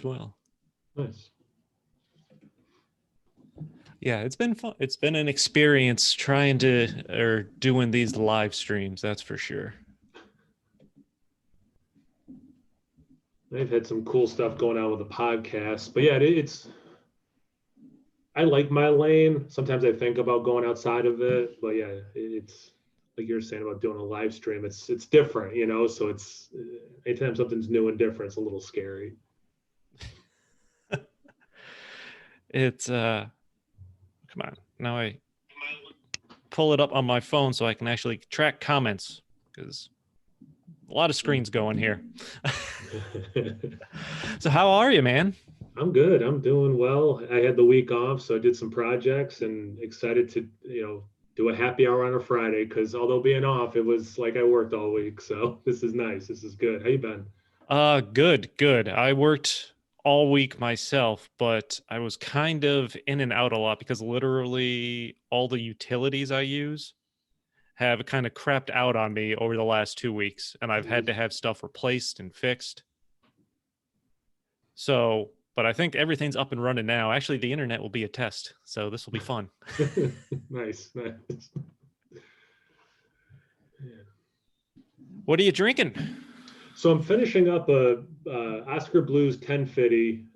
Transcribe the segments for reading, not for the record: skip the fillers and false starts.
well. Nice. Yeah, it's been fun. It's been an experience doing these live streams, that's for sure. I've had some cool stuff going on with the podcast, but yeah, I like my lane. Sometimes I think about going outside of it, but yeah, it's like you're saying about doing a live stream. It's different, So it's anytime something's new and different, it's a little scary. It's come on. Now I pull it up on my phone so I can actually track comments because a lot of screens going here. So how are you, man? I'm good. I'm doing well. I had the week off, so I did some projects and excited to, do a happy hour on a Friday because although being off, it was like I worked all week. So this is nice. This is good. How you been? Good. I worked all week myself, but I was kind of in and out a lot because literally all the utilities I use have kind of crapped out on me over the last 2 weeks, and I've had to have stuff replaced and fixed. So, but I think everything's up and running now. Actually, the internet will be a test, so this will be fun. Nice. Yeah. What are you drinking? So I'm finishing up a Oscar Blues 1050,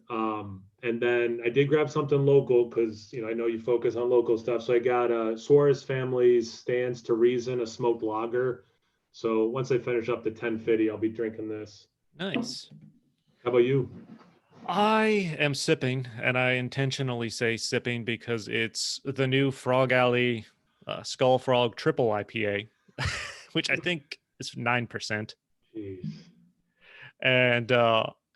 and then I did grab something local because I know you focus on local stuff. So I got Suarez Family's Stands to Reason, a smoked lager. So once I finish up the 1050, I'll be drinking this. Nice. How about you? I am sipping, and I intentionally say sipping because it's the new Frog Alley Skull Frog Triple IPA, which I think is 9%. Jeez. And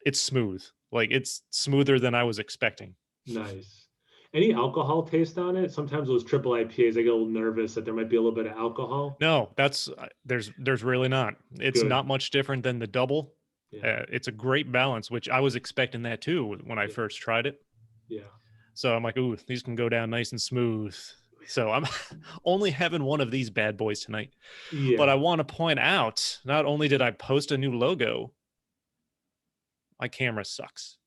it's smooth. Like it's smoother than I was expecting. Nice. Any alcohol taste on it? Sometimes those triple IPAs, I get a little nervous that there might be a little bit of alcohol. No, there's really not. It's Good. not much different than the double. Yeah. It's a great balance, which I was expecting that too when I first tried it. Yeah. So I'm like, ooh, these can go down nice and smooth. So I'm only having one of these bad boys tonight. Yeah. But I want to point out, not only did I post a new logo, my camera sucks.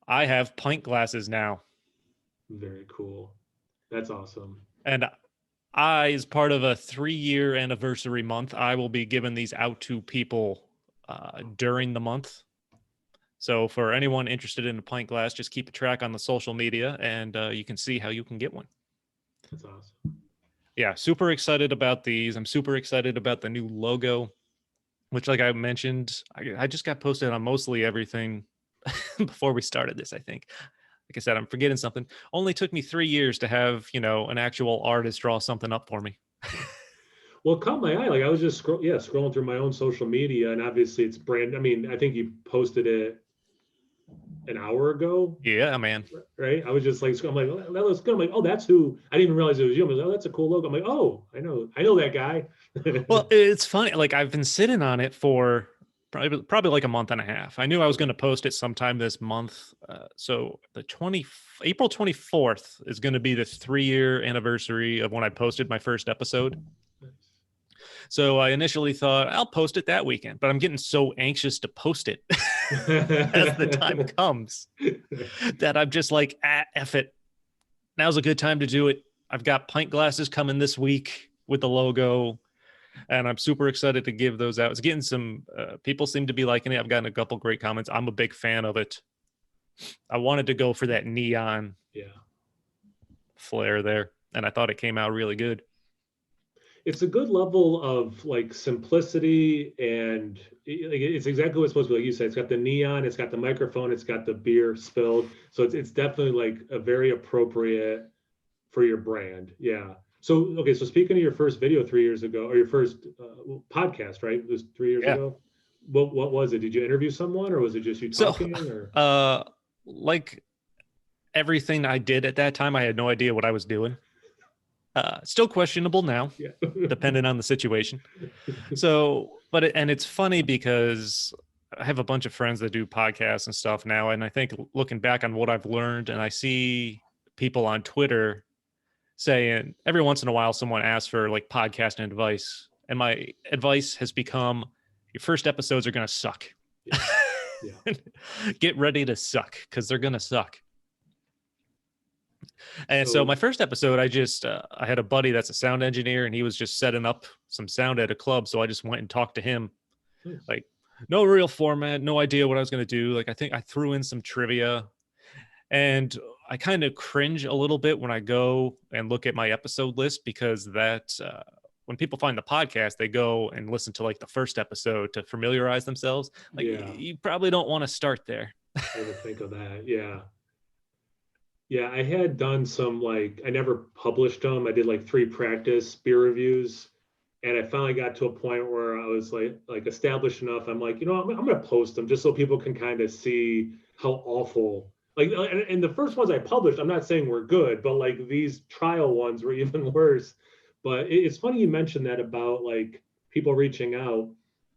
I have pint glasses now. Very cool. That's awesome. And as part of a 3-year anniversary month, I will be giving these out to people during the month. So for anyone interested in a pint glass, just keep a track on the social media and you can see how you can get one. That's awesome. Yeah, super excited about these. I'm super excited about the new logo, which like I mentioned, I just got posted on mostly everything before we started this, I think. Like I said, I'm forgetting something. Only took me 3 years to have, an actual artist draw something up for me. Well, it caught my eye. Like I was just scrolling through my own social media, and obviously it's brand. I mean, I think you posted it an hour ago. Yeah, man. Right. I was just like, I'm like, oh, that looks good. I'm like, oh, that's who. I didn't even realize it was you. I was like, oh, that's a cool logo. I'm like, oh, I know that guy. Well, it's funny. Like I've been sitting on it for probably like a month and a half. I knew I was going to post it sometime this month. So April 24th is going to be the 3-year anniversary of when I posted my first episode. So I initially thought I'll post it that weekend, but I'm getting so anxious to post it as the time comes that I'm just like, F it. Now's a good time to do it. I've got pint glasses coming this week with the logo, and I'm super excited to give those out. It's getting some people seem to be liking it. I've gotten a couple great comments. I'm a big fan of it. I wanted to go for that neon flare there, and I thought it came out really good. It's a good level of like simplicity, and it's exactly what it's supposed to be. Like you said, it's got the neon, it's got the microphone, it's got the beer spilled. So it's definitely like a very appropriate for your brand. Yeah. So, okay. So speaking of your first video 3 years ago, or your first podcast, right? It was 3 years ago. What was it? Did you interview someone, or was it just you talking? Like everything I did at that time, I had no idea what I was doing. Still questionable now, depending on the situation. So, and it's funny because I have a bunch of friends that do podcasts and stuff now. And I think looking back on what I've learned, and I see people on Twitter saying every once in a while, someone asks for like podcasting advice. And my advice has become your first episodes are going to suck. Yeah. Get ready to suck because they're gonna suck. And so my So first episode, I had a buddy that's a sound engineer, and he was just setting up some sound at a club. So I just went and talked to him. nice. Like, no real format, no idea what I was gonna do. Like, I think I threw in some trivia, and I kind of cringe a little bit when I go and look at my episode list because when people find the podcast, they go and listen to like the first episode to familiarize themselves. Like, Yeah. you probably don't want to start there. I didn't think of that. Yeah. Yeah, I had done some like I never published them. I did like 3 practice beer reviews, and I finally got to a point where I was like established enough. I'm like, I'm gonna post them just so people can kind of see how awful. Like, and the first ones I published, I'm not saying were good, but like these trial ones were even worse. But it's funny you mentioned that about like people reaching out.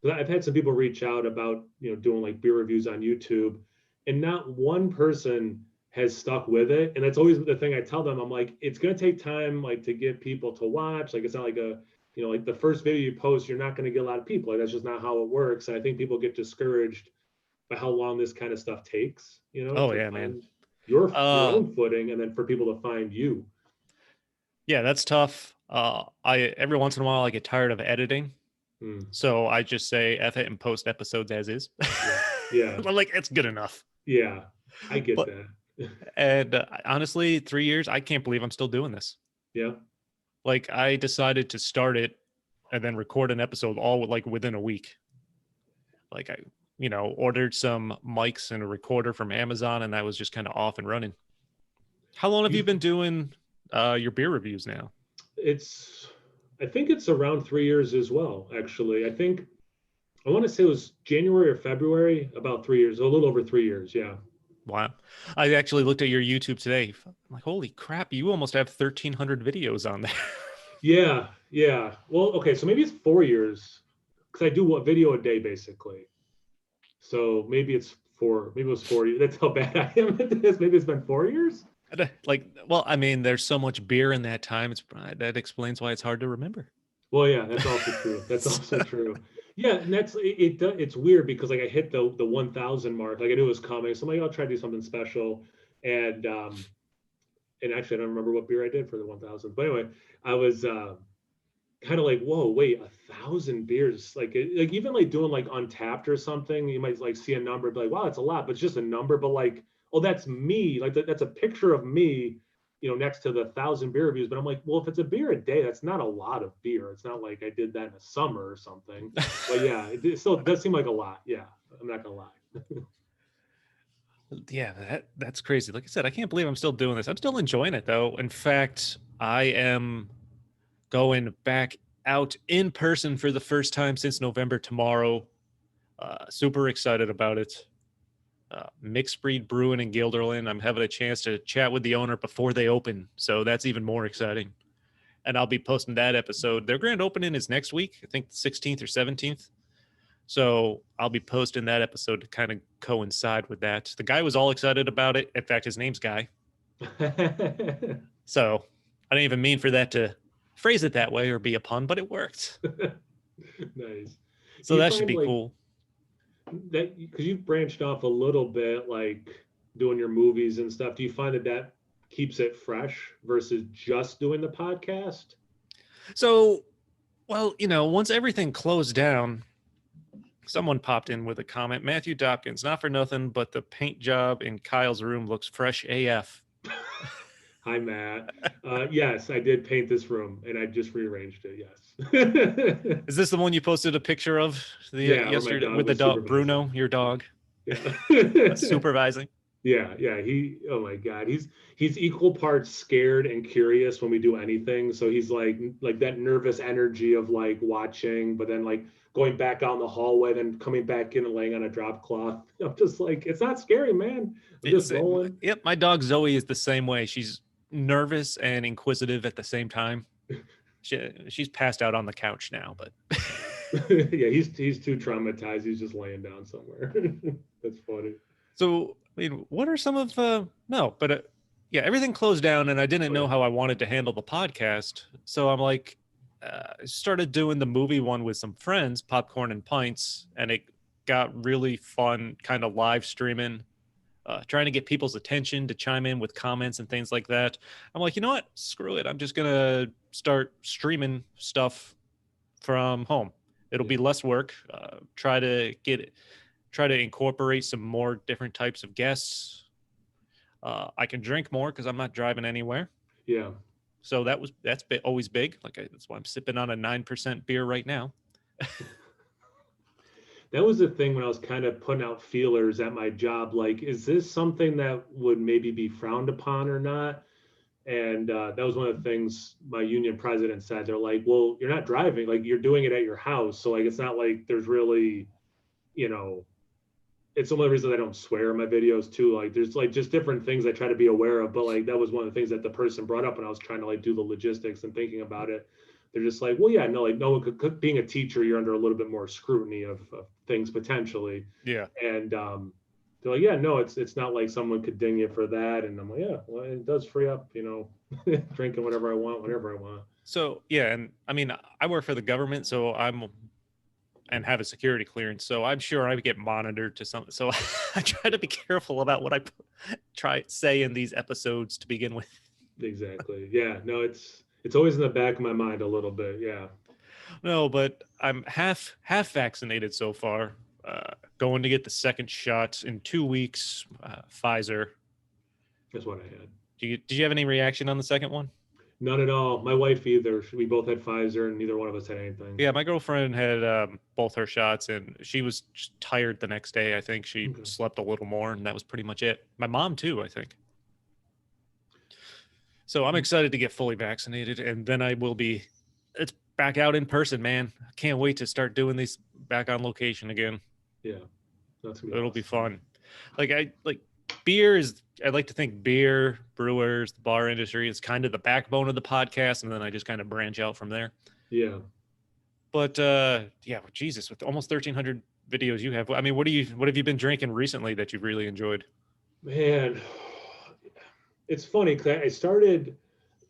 'Cause I've had some people reach out about doing like beer reviews on YouTube, and not one person has stuck with it. And that's always the thing I tell them. I'm like, it's going to take time, like to get people to watch. Like, it's not like like the first video you post, you're not going to get a lot of people. Like, that's just not how it works. And I think people get discouraged by how long this kind of stuff takes, Oh to yeah, man. find your Uh, own footing, and then for people to find you. yeah, that's tough. I every once in a while I get tired of editing, Hmm. so I just say F it and post episodes as is. Yeah. Yeah. I'm like, it's good enough. Yeah. I get But that. and honestly, 3 years, I can't believe I'm still doing this. Yeah. Like, I decided to start it and then record an episode all like within a week. Like, I ordered some mics and a recorder from Amazon, and I was just kind of off and running. How long have you You, been doing your beer reviews now? I think it's around 3 years as well, actually. I want to say it was January or February, about 3 years, a little over 3 years. Yeah. Wow. I actually looked at your YouTube today. I'm like, holy crap, you almost have 1,300 videos on there. Yeah. Yeah. Well, okay. So maybe it's 4 years because I do a video a day basically. So maybe it was 4 years. That's how bad I am at this. Maybe it's been 4 years. Like, well, I mean, there's so much beer in that time. That explains why it's hard to remember. Well, yeah, that's also true. That's also true. Yeah, and it's weird because like I hit the 1,000 mark. Like I knew it was coming. So I'm like, I'll try to do something special. And actually I don't remember what beer I did for the 1,000. But anyway, I was kind of like, whoa, wait, 1,000 beers. Like even like doing like Untapped or something, you might like see a number, be like, wow, that's a lot, but it's just a number. But like, oh, that's me. Like that's a picture of me, next to the 1,000 beer reviews. But I'm like, well, if it's a beer a day, that's not a lot of beer. It's not like I did that in the summer or something. But yeah, it still does seem like a lot. Yeah, I'm not gonna lie. Yeah, that's crazy. Like I said, I can't believe I'm still doing this. I'm still enjoying it though. In fact, I am going back out in person for the first time since November tomorrow. Super excited about it. Mixed Breed Brewing in Guilderland. I'm having a chance to chat with the owner before they open, so that's even more exciting. And I'll be posting that episode. Their grand opening is next week, I think the 16th or 17th. So I'll be posting that episode to kind of coincide with that. The guy was all excited about it. In fact, his name's Guy. So I didn't even mean for that to phrase it that way or be a pun, but it worked. Nice. Do So you that should find be like cool. that because you've branched off a little bit, like doing your movies and stuff? Do you find that keeps it fresh versus just doing the podcast? So, well, once everything closed down, someone popped in with a comment. Matthew Dopkins, not for nothing, but the paint job in Kyle's room looks fresh AF. Hi, Matt. Yes, I did paint this room, and I just rearranged it. Yes. Is this the one you posted a picture of Yeah, where my yesterday dog with the was dog supervising. Bruno, your dog, Yeah. supervising? Yeah. Oh my God, he's equal parts scared and curious when we do anything. So he's like that nervous energy of like watching, but then like going back out in the hallway, then coming back in and laying on a drop cloth. I'm just like, it's not scary, man. I'm just rolling. Yep, my dog Zoe is the same way. She's nervous and inquisitive at the same time. She's passed out on the couch now, but Yeah, he's too traumatized. He's just laying down somewhere. That's funny. so I mean, what are some of no, but yeah, everything closed down, and I didn't Oh, know yeah. how I wanted to handle the podcast. So I'm like, I started doing the movie one with some friends, Popcorn and Pints, and it got really fun kind of live streaming, trying to get people's attention to chime in with comments and things like that. I'm like, you know what? Screw it. I'm just going to start streaming stuff from home. It'll be less work. Try to incorporate some more different types of guests. I can drink more because I'm not driving anywhere. Yeah. So always big. That's why I'm sipping on a 9% beer right now. That was the thing when I was kind of putting out feelers at my job. Like, is this something that would maybe be frowned upon or not? And that was one of the things my union president said. They're like, well, you're not driving, like you're doing it at your house. So like, it's not like there's really, you know, it's the only reason I don't swear in my videos too. Like there's like just different things I try to be aware of. But like that was one of the things that the person brought up when I was trying to like do the logistics and thinking about it. They're just like, well, yeah, no, like no, being a teacher, you're under a little bit more scrutiny of things potentially. Yeah. And they're like, yeah, no, it's not like someone could ding you for that. And I'm like, yeah, well, it does free up, drinking whatever I want, whenever I want. So yeah, and I mean, I work for the government, so and have a security clearance, so I'm sure I get monitored to something. So I try to be careful about what I say in these episodes to begin with. Exactly. Yeah. No, it's always in the back of my mind a little bit. Yeah. No, but I'm half vaccinated so far. Going to get the second shot in 2 weeks. Pfizer. That's what I had. Did you have any reaction on the second one? None at all. My wife either. We both had Pfizer, and neither one of us had anything. Yeah, my girlfriend had both her shots, and she was just tired the next day. I think she slept a little more, and that was pretty much it. My mom too, I think. So I'm excited to get fully vaccinated, and then it's back out in person, man. I can't wait to start doing these back on location again. Yeah, it'll be fun. I'd like to think beer, brewers, the bar industry is kind of the backbone of the podcast, and then I just kind of branch out from there. Yeah. But yeah, Jesus, with almost 1,300 videos you have, I mean, what have you been drinking recently that you've really enjoyed? Man, it's funny because I started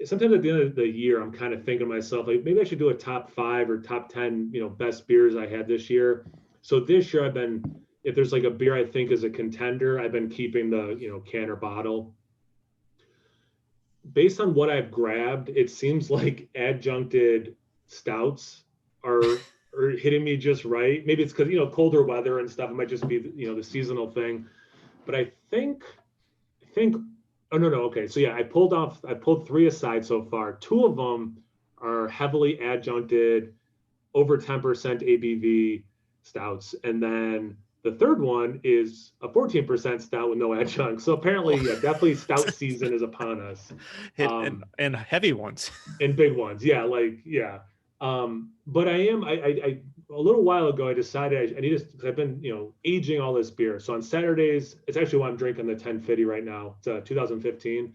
sometimes at the end of the year, I'm kind of thinking to myself, like maybe I should do a top 5 or top 10, best beers I had this year. So this year if there's like a beer I think is a contender, I've been keeping the, can or bottle. Based on what I've grabbed, it seems like adjuncted stouts are hitting me just right. Maybe it's because, colder weather and stuff. It might just be, the seasonal thing. But I think, oh, no. Okay. So yeah, I pulled 3 aside so far. 2 of them are heavily adjuncted, over 10% ABV stouts. And then the third one is a 14% stout with no adjunct. So apparently, yeah, definitely stout season is upon us. And heavy ones. And big ones. Yeah. But I a little while ago, I decided I need to, because I've been, aging all this beer. So on Saturdays, it's actually why I'm drinking the 1050 right now. It's 2015.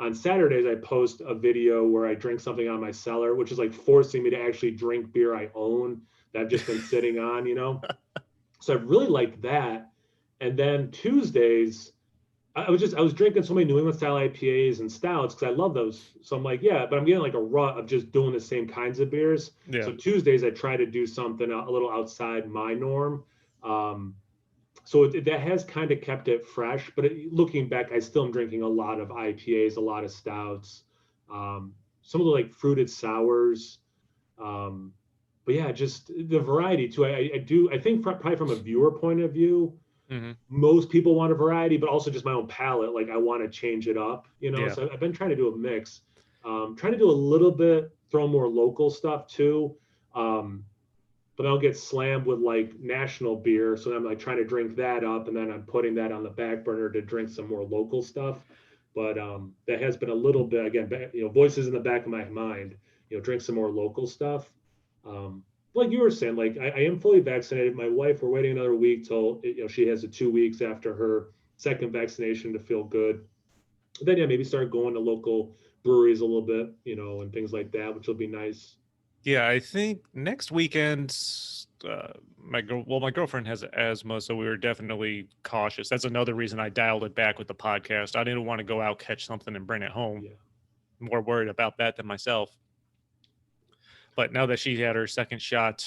On Saturdays, I post a video where I drink something on my cellar, which is like forcing me to actually drink beer I own that I've just been sitting on, So I really liked that. And then Tuesdays, I was drinking so many New England style IPAs and stouts because I love those. So I'm like, yeah, but I'm getting like a rut of just doing the same kinds of beers. Yeah. So Tuesdays I try to do something a little outside my norm. So that has kind of kept it fresh. But looking back, I still am drinking a lot of IPAs, a lot of stouts, some of the like fruited sours. But yeah, just the variety too. I think probably from a viewer point of view, most people want a variety, but also just my own palate. Like I want to change it up, Yeah. So I've been trying to do a mix, trying to do a little bit, throw more local stuff too. But I'll get slammed with like national beer. So I'm like trying to drink that up, and then I'm putting that on the back burner to drink some more local stuff. But that has been a little bit, again, voices in the back of my mind, drink some more local stuff. Like you were saying, like I am fully vaccinated. My wife, we're waiting another week till she has the 2 weeks after her second vaccination to feel good. Then yeah, maybe start going to local breweries a little bit, and things like that, which will be nice. Yeah, I think next weekend, my girlfriend has asthma, so we were definitely cautious. That's another reason I dialed it back with the podcast. I didn't want to go out, catch something, and bring it home. Yeah. I'm more worried about that than myself. But now that she had her second shot,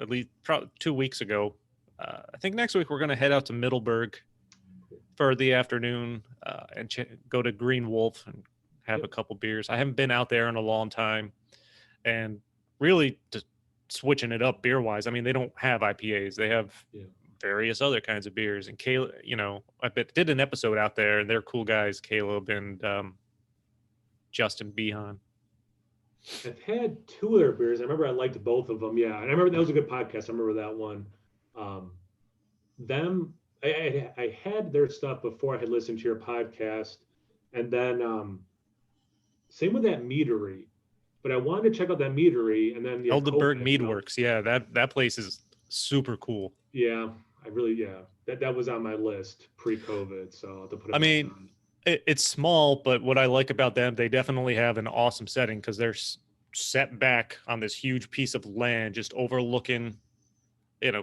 at least 2 weeks ago, I think next week we're going to head out to Middleburg for the afternoon and go to Green Wolf and have a couple beers. I haven't been out there in a long time, and really just switching it up beer wise. I mean, they don't have IPAs; they have various other kinds of beers. And Caleb, I did an episode out there, and they're cool guys, Caleb and Justin Behan. I've had two of their beers. I remember I liked both of them. Yeah, and I remember that was a good podcast. I remember that one. I had their stuff before I had listened to your podcast, and then same with that meadery. But I wanted to check out that meadery, and then Eldenburg Mead Works. Yeah, that place is super cool. Yeah, that was on my list pre-COVID, so I'll have to put it. I mean, it's small, but what I like about them, they definitely have an awesome setting because they're set back on this huge piece of land, just overlooking,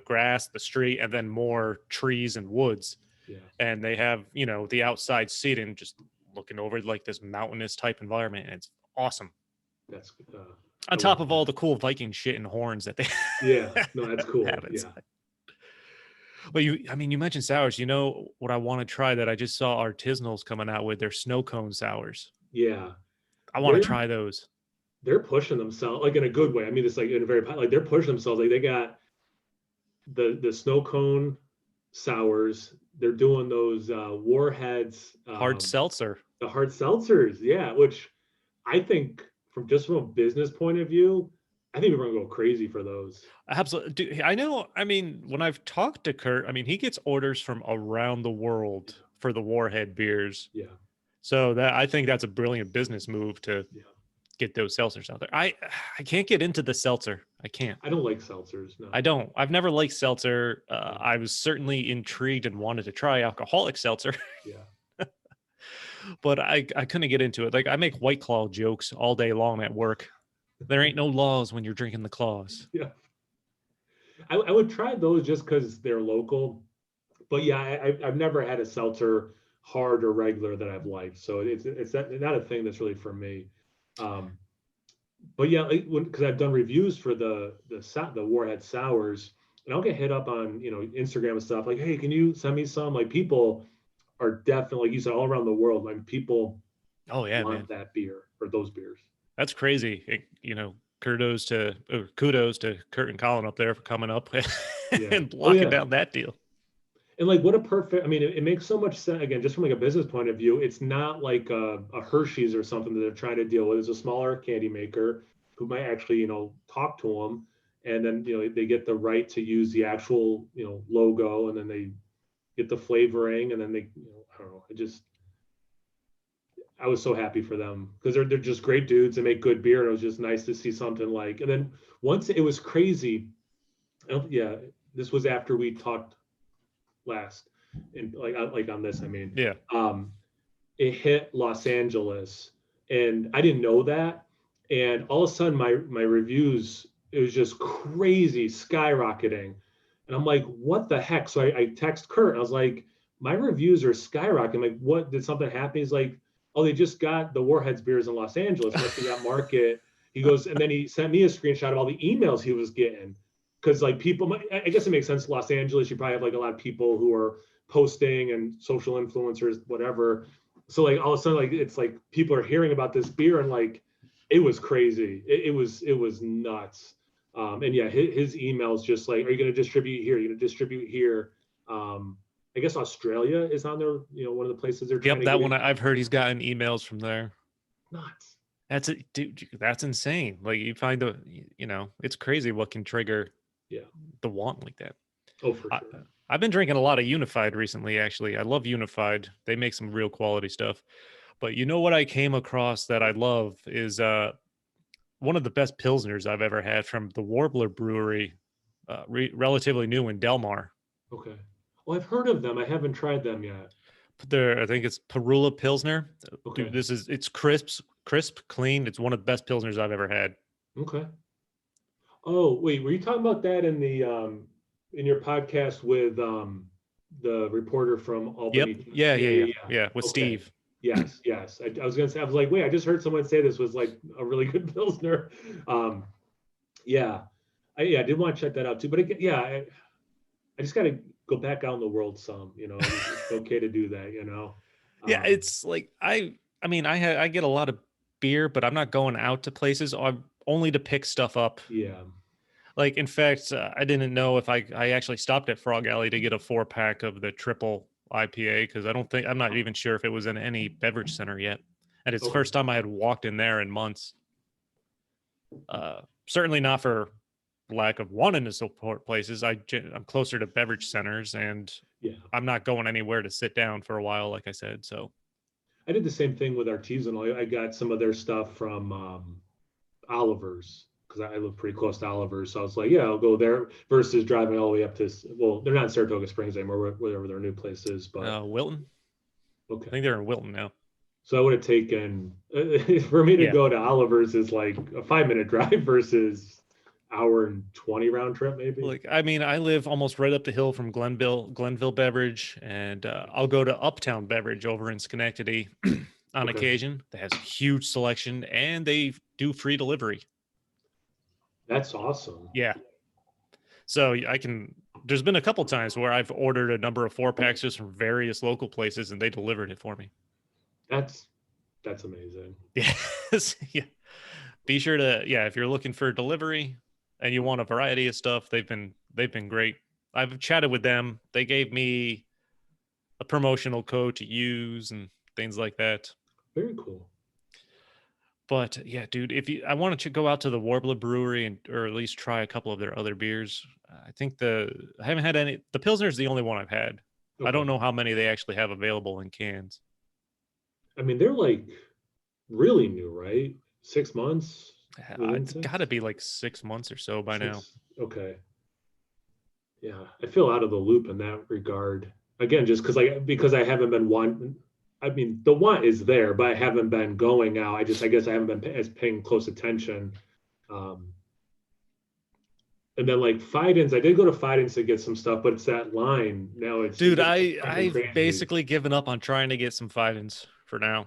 grass, the street, and then more trees and woods. Yeah. And they have, the outside seating, just looking over like this mountainous type environment, and it's awesome. That's on top of all the cool Viking shit and horns that they. Yeah, no, that's cool. Yeah. But you mentioned sours. You know what I want to try that I just saw Artisanals coming out with their snow cone sours. Yeah. I want to try those. They're pushing themselves like in a good way. I mean, it's like in a very like they're pushing themselves. Like they got the snow cone sours. They're doing those Warheads hard seltzer. The hard seltzers, yeah. Which I think from a business point of view, I think we're going to go crazy for those. Absolutely. Dude, I know. I mean, when I've talked to Kurt, I mean, he gets orders from around the world for the Warhead beers. Yeah. So I think that's a brilliant business move to get those seltzers out there. I can't get into the seltzer. I can't. I don't like seltzers. No. I don't. I've never liked seltzer. I was certainly intrigued and wanted to try alcoholic seltzer. Yeah. But I couldn't get into it. Like I make White Claw jokes all day long at work. There ain't no laws when you're drinking the claws. Yeah. I would try those just because they're local. But yeah, I've never had a seltzer hard or regular that I've liked. So it's not a thing that's really for me. But yeah, because I've done reviews for the Warhead sours, and I'll get hit up on Instagram and stuff like, hey, can you send me some? Like people are definitely, like you said, all around the world. Like people, want that beer or those beers. That's crazy. Kudos to Kurt and Colin up there for coming up and locking down that deal. And like, what a perfect, I mean, it makes so much sense, again, just from like a business point of view. It's not like a Hershey's or something that they're trying to deal with. It's a smaller candy maker who might actually, talk to them. And then, they get the right to use the actual, logo, and then they get the flavoring, and then they, I don't know, I was so happy for them because they're just great dudes and make good beer. And it was just nice to see something like, and then once it was crazy. This was after we talked last, and like on this, I mean, it hit Los Angeles, and I didn't know that, and all of a sudden my reviews, it was just crazy skyrocketing, and I'm like, what the heck? So I text Kurt, and I was like, my reviews are skyrocketing. Like, what, did something happen? He's like, oh, they just got the Warheads beers in Los Angeles, must be that market. He goes, and then he sent me a screenshot of all the emails he was getting. Because like people, I guess it makes sense. Los Angeles, you probably have like a lot of people who are posting and social influencers, whatever. So like all of a sudden, like it's like people are hearing about this beer, and like it was crazy. It was nuts. And yeah, his emails just like, are you going to distribute here? Are you going to distribute here? I guess Australia is on there. One of the places they're. Yep, that one I've heard he's gotten emails from there. Nuts. That's it, dude. That's insane. Like you find it's crazy what can trigger. Yeah, the want like that. Oh, for sure. I've been drinking a lot of Unified recently, actually. I love Unified. They make some real quality stuff. But what I came across that I love is one of the best Pilsners I've ever had from the Warbler Brewery, relatively new in Delmar. Okay. Well, I've heard of them. I haven't tried them yet. I think it's Perula Pilsner. Okay. Dude, it's crisp, clean. It's one of the best Pilsners I've ever had. Okay. Oh, wait, were you talking about that in the in your podcast with the reporter from Albany? Yep. Yeah, with Steve. Yes. I was gonna say, I was like, wait, I just heard someone say this was like a really good Pilsner. I did want to check that out too. But I just got to go back out in the world some, it's okay to do that, Yeah, Um, it's like I mean I get a lot of beer, but I'm not going out to places only to pick stuff up. yeah. Like in fact, I didn't know if I actually stopped at Frog Alley to get a 4-pack of the triple IPA because I'm not even sure if it was in any beverage center yet. And it's the Okay. first time I had walked in there in months. Certainly not for lack of wanting to support places. I'm closer to beverage centers and Yeah. I'm not going anywhere to sit down for a while, like I said. So I did the same thing with Artisanal. I got some of their stuff from Oliver's because I live pretty close to Oliver's. So I was like, yeah, I'll go there versus driving all the way up to, well, they're not in Saratoga Springs anymore, whatever their new place is, but Wilton, I okay. think they're in Wilton now. So I would have taken, for me to Yeah. go to Oliver's is like a 5-minute drive versus hour and 20 round trip, maybe. Like, I mean, I live almost right up the hill from Glenville Beverage, and I'll go to Uptown Beverage over in Schenectady on Okay. occasion. That has a huge selection, and they do free delivery. That's awesome. Yeah. So I can. There's been a couple times where I've ordered a number of 4-packs just from various local places, and they delivered it for me. That's amazing. Yes. Yeah. Be sure to, yeah, if you're looking for delivery and you want a variety of stuff, they've been great. I've chatted with them. They gave me a promotional code to use and things like that. Very cool. But yeah, dude, I wanted to go out to the Warbler Brewery or at least try a couple of their other beers. I think I haven't had any. The Pilsner is the only one I've had. Okay. I don't know how many they actually have available in cans. I mean, they're like really new, right? 6 months. It's got to be like 6 months or so by now. Okay. Yeah, I feel out of the loop in that regard. Again, just because I haven't been one. I mean, the want is there, but I haven't been going out. I guess I haven't been as paying close attention. And then like Fidens, I did go to Fidens to get some stuff, but it's that line now. Dude, I've basically given up on trying to get some Fidens for now.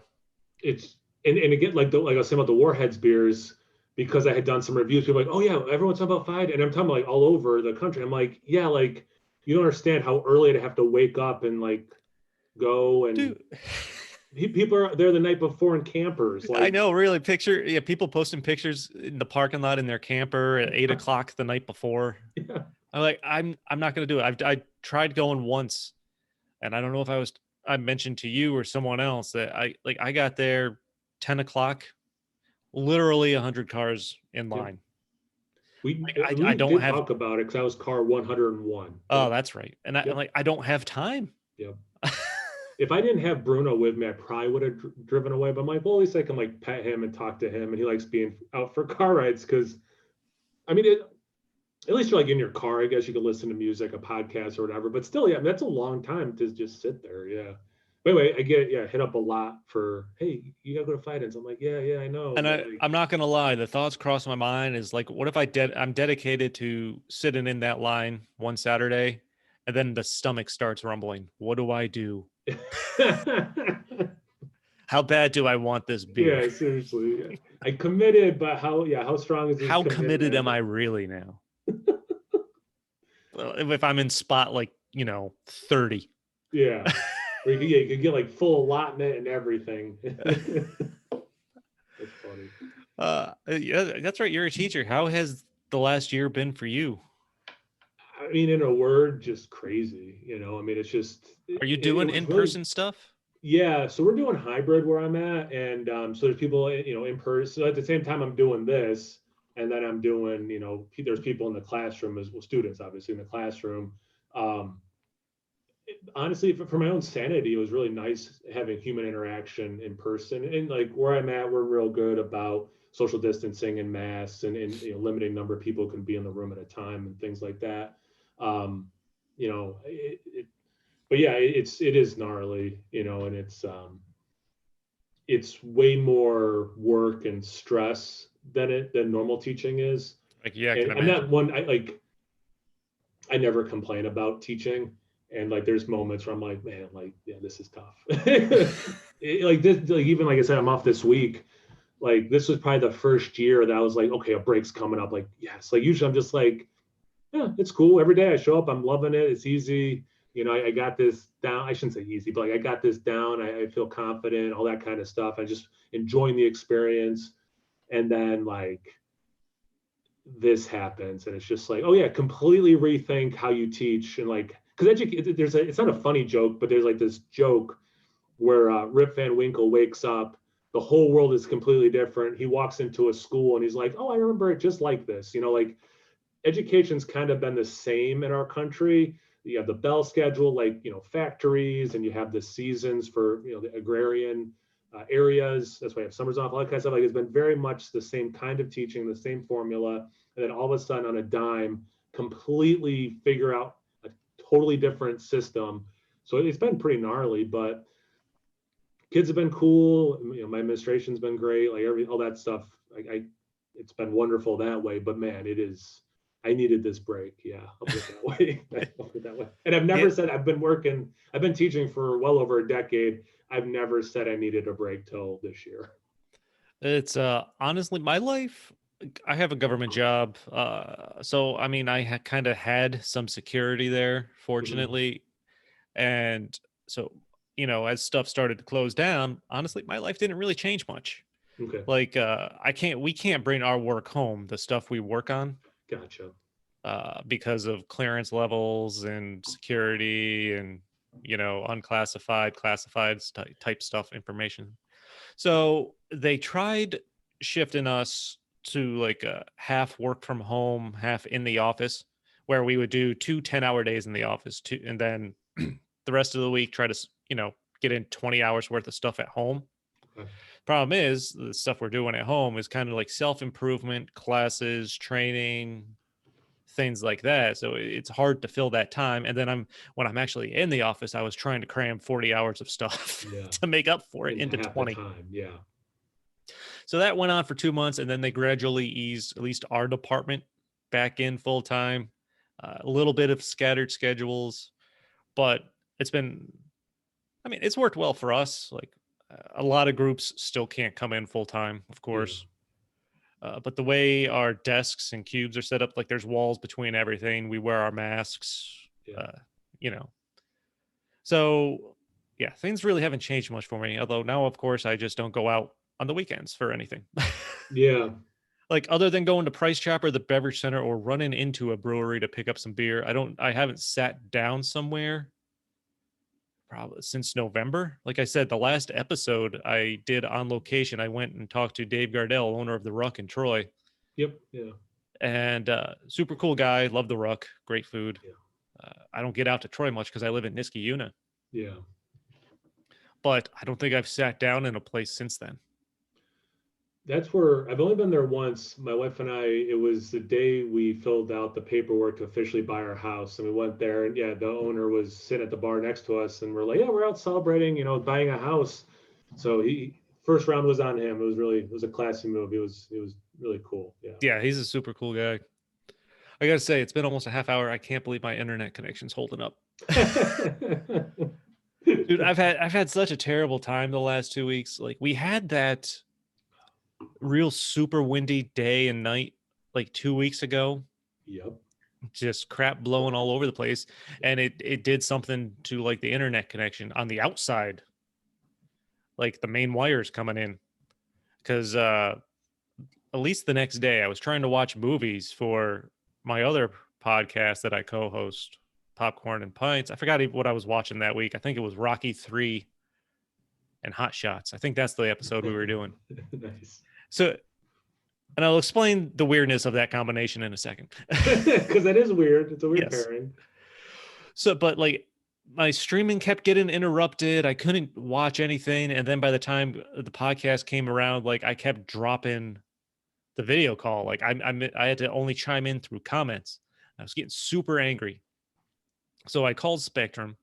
It's and again, like I was saying about the Warheads beers, because I had done some reviews. People were like, oh yeah, everyone's talking about Fide, and I'm talking about like all over the country. I'm like, yeah, like you don't understand how early to have to wake up and like go and. Dude. People are there the night before in campers. Like, I know, really. People posting pictures in the parking lot in their camper at 8 o'clock the night before. Yeah. I'm not going to do it. I tried going once, and I don't know if I mentioned to you or someone else that I got there 10 o'clock, literally 100 cars in line. We I don't have talk about it because I was car 101. Oh, that's right. And I don't have time. Yep. If I didn't have Bruno with me, I probably would have driven away. But I'm like, well, at least I can like pet him and talk to him, and he likes being out for car rides. Because, I mean, at least you're like in your car. I guess you could listen to music, a podcast, or whatever. But still, yeah, I mean, that's a long time to just sit there. Yeah. But anyway, I get hit up a lot for, hey, you gotta go to Fidens. I'm like, yeah, I know. And I'm not gonna lie, the thoughts cross my mind is like, what if I'm dedicated to sitting in that line one Saturday, and then the stomach starts rumbling. What do I do? How bad do I want this beer? Yeah, seriously. I committed, but how strong is this? How committed am I really now? Well, if I'm in spot like 30. Yeah. Where you could get like full allotment and everything. That's funny. Yeah, that's right. You're a teacher. How has the last year been for you? I mean, in a word, just crazy. I mean, it's just. Are you doing in-person stuff? Yeah, so we're doing hybrid where I'm at, and so there's people, in person. So at the same time, I'm doing this, and then I'm doing, there's people in the classroom as well, students obviously in the classroom. Honestly, for my own sanity, it was really nice having human interaction in person. And like where I'm at, we're real good about social distancing and masks and limiting number of people can be in the room at a time and things like that. But yeah, it is gnarly, and it's way more work and stress than normal teaching is. Like, yeah, I'm not one. I never complain about teaching. And like, there's moments where I'm like, man, like, yeah, this is tough. Even like I said, I'm off this week. Like, this was probably the first year that I was like, okay, a break's coming up. Like, yes. Like, usually I'm just like, Yeah, it's cool. Every day I show up, I'm loving it. It's easy. I got this down. I shouldn't say easy, but like I got this down. I feel confident, all that kind of stuff. I just enjoying the experience. And then like this happens, and it's just like, oh yeah, completely rethink how you teach. And like, because it's not a funny joke, but there's like this joke where Rip Van Winkle wakes up. The whole world is completely different. He walks into a school and he's like, oh, I remember it just like this. Like education's kind of been the same in our country. You have the bell schedule, like factories, and you have the seasons for the agrarian areas. That's why I have summers off, all that kind of stuff. Like it's been very much the same kind of teaching, the same formula, and then all of a sudden on a dime, completely figure out a totally different system. So it's been pretty gnarly, but kids have been cool. My administration's been great. Like all that stuff. It's been wonderful that way. But man, it is. I needed this break. Yeah, I'll put it that way. I'll put it that way. And I've never Yeah, said I've been working. I've been teaching for well over a decade. I've never said I needed a break till this year. it's honestly my life. I have a government job, so I mean, kind of had some security there, Mhm. fortunately, and so as stuff started to close down, honestly, my life didn't really change much. Okay, Like, we can't bring our work home, the stuff we work on, gotcha. because of clearance levels and security and unclassified, classified type stuff, information. So they tried shifting us to like a half work from home, half in the office, where we would do 2 10-hour days in the office, and then the rest of the week try to get in 20 hours worth of stuff at home. Okay. Problem is, the stuff we're doing at home is kind of like self improvement classes, training, things like that. So it's hard to fill that time. And then when I'm actually in the office, I was trying to cram 40 hours of stuff Yeah, to make up for it into into half the 20. time. Yeah. So that went on for 2 months, and then they gradually eased at least our department back in full time. A little bit of scattered schedules, but it's been, I mean, it's worked well for us. Like, a lot of groups still can't come in full time, of Yeah. course. But the way our desks and cubes are set up, like there's walls between everything. We wear our masks, Yeah. uh, you know. So, yeah, things really haven't changed much for me. Although now, of course, I just don't go out on the weekends for anything. Yeah. Like, other than going to Price Chopper, the beverage center, or running into a brewery to pick up some beer, I haven't sat down somewhere probably since November. Like I said, the last episode I did on location, I went and talked to Dave Gardell, owner of the Ruck in Troy, Yep. Yeah. and super cool guy. Love the Ruck, great food. Yeah. I don't get out to Troy much because I live in Niskayuna, Yeah. but I don't think I've sat down in a place since then. That's where I've only been there once. My wife and I, it was the day we filled out the paperwork to officially buy our house. And we went there, and yeah, the owner was sitting at the bar next to us, and we're like, yeah, we're out celebrating, buying a house. So first round was on him. It was a classy move. It was really cool. Yeah. Yeah, he's a super cool guy. I gotta say, it's been almost a half hour. I can't believe my internet connection's holding up. Dude, I've had such a terrible time the last 2 weeks. Like, we had that real super windy day and night like 2 weeks ago, Yep. just crap blowing all over the place, and it did something to like the internet connection on the outside, like the main wires coming in, because at least the next day I was trying to watch movies for my other podcast that I co-host, Popcorn and Pints. I forgot what I was watching that week. I think it was Rocky 3 and Hot Shots. I think that's the episode we were doing. Nice. So, and I'll explain the weirdness of that combination in a second. Because that is weird. It's a weird Yes. pairing. So, but like, my streaming kept getting interrupted. I couldn't watch anything. And then by the time the podcast came around, like, I kept dropping the video call. Like, I had to only chime in through comments. I was getting super angry. So I called Spectrum.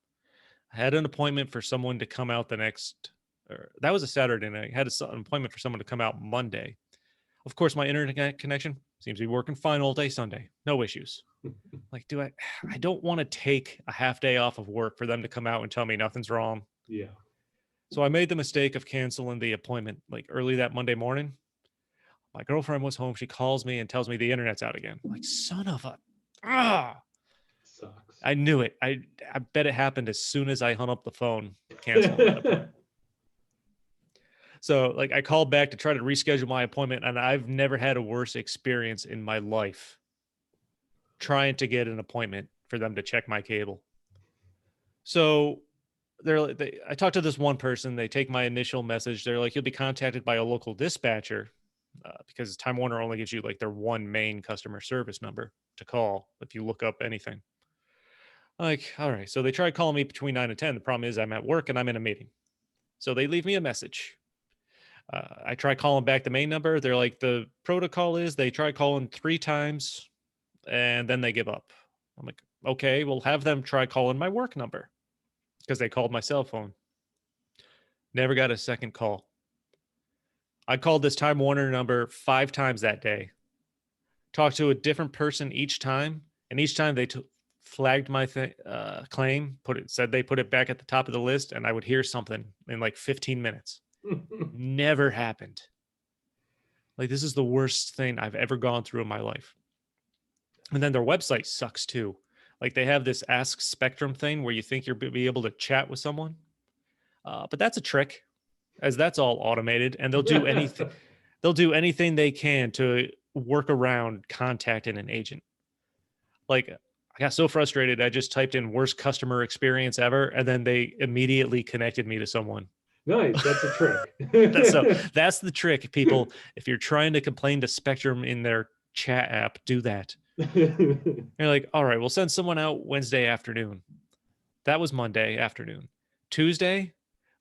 I had an appointment for someone to come out that was a Saturday night. I had an appointment for someone to come out Monday. Of course, my internet connection seems to be working fine all day Sunday. No issues. Like, I don't want to take a half day off of work for them to come out and tell me nothing's wrong. Yeah. So I made the mistake of canceling the appointment like early that Monday morning. My girlfriend was home. She calls me and tells me the internet's out again. I'm like, son of a. Ah, Sucks. I knew it. I bet it happened as soon as I hung up the phone, canceling that appointment. So like I called back to try to reschedule my appointment, and I've never had a worse experience in my life trying to get an appointment for them to check my cable. So I talked to this one person. They take my initial message. They're like, you'll be contacted by a local dispatcher because Time Warner only gives you like their one main customer service number to call if you look up anything. Like, all right. So they tried calling me between 9 and 10. The problem is I'm at work and I'm in a meeting. So they leave me a message. I try calling back the main number. They're like, the protocol is they try calling 3 times and then they give up. I'm like, okay, we'll have them try calling my work number because they called my cell phone. Never got a second call. I called this Time Warner number 5 times that day. Talked to a different person each time, and each time they flagged my claim, said they put it back at the top of the list, and I would hear something in like 15 minutes. Never happened. Like, this is the worst thing I've ever gone through in my life. And then their website sucks too. Like, they have this Ask Spectrum thing where you think you'll be able to chat with someone, but that's a trick, as that's all automated, and they'll do anything. They'll do anything they can to work around contacting an agent. Like, I got so frustrated, I just typed in worst customer experience ever, and then they immediately connected me to someone. Nice, that's a trick. That's the trick, people. If you're trying to complain to Spectrum in their chat app, do that. You're like, all right, we'll send someone out Wednesday afternoon. That was Monday afternoon. Tuesday,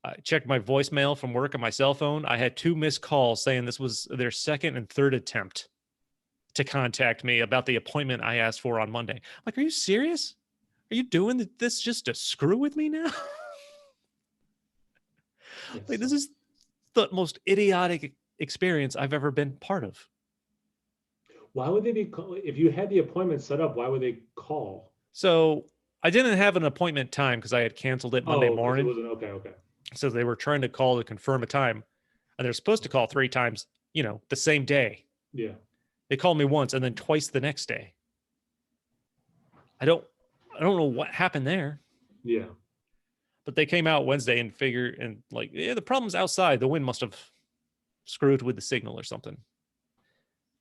I checked my voicemail from work on my cell phone. I had 2 missed calls saying this was their second and third attempt to contact me about the appointment I asked for on Monday. I'm like, are you serious? Are you doing this just to screw with me now? Like, this is the most idiotic experience I've ever been part of. Why would they be if you had the appointment set up? Why would they call? So I didn't have an appointment time because I had canceled it Monday morning. It wasn't okay. So they were trying to call to confirm a time, and they're supposed to call 3 times, the same day. Yeah. They called me once and then twice the next day. I don't know what happened there. Yeah. But they came out Wednesday and the problem's outside. The wind must have screwed with the signal or something.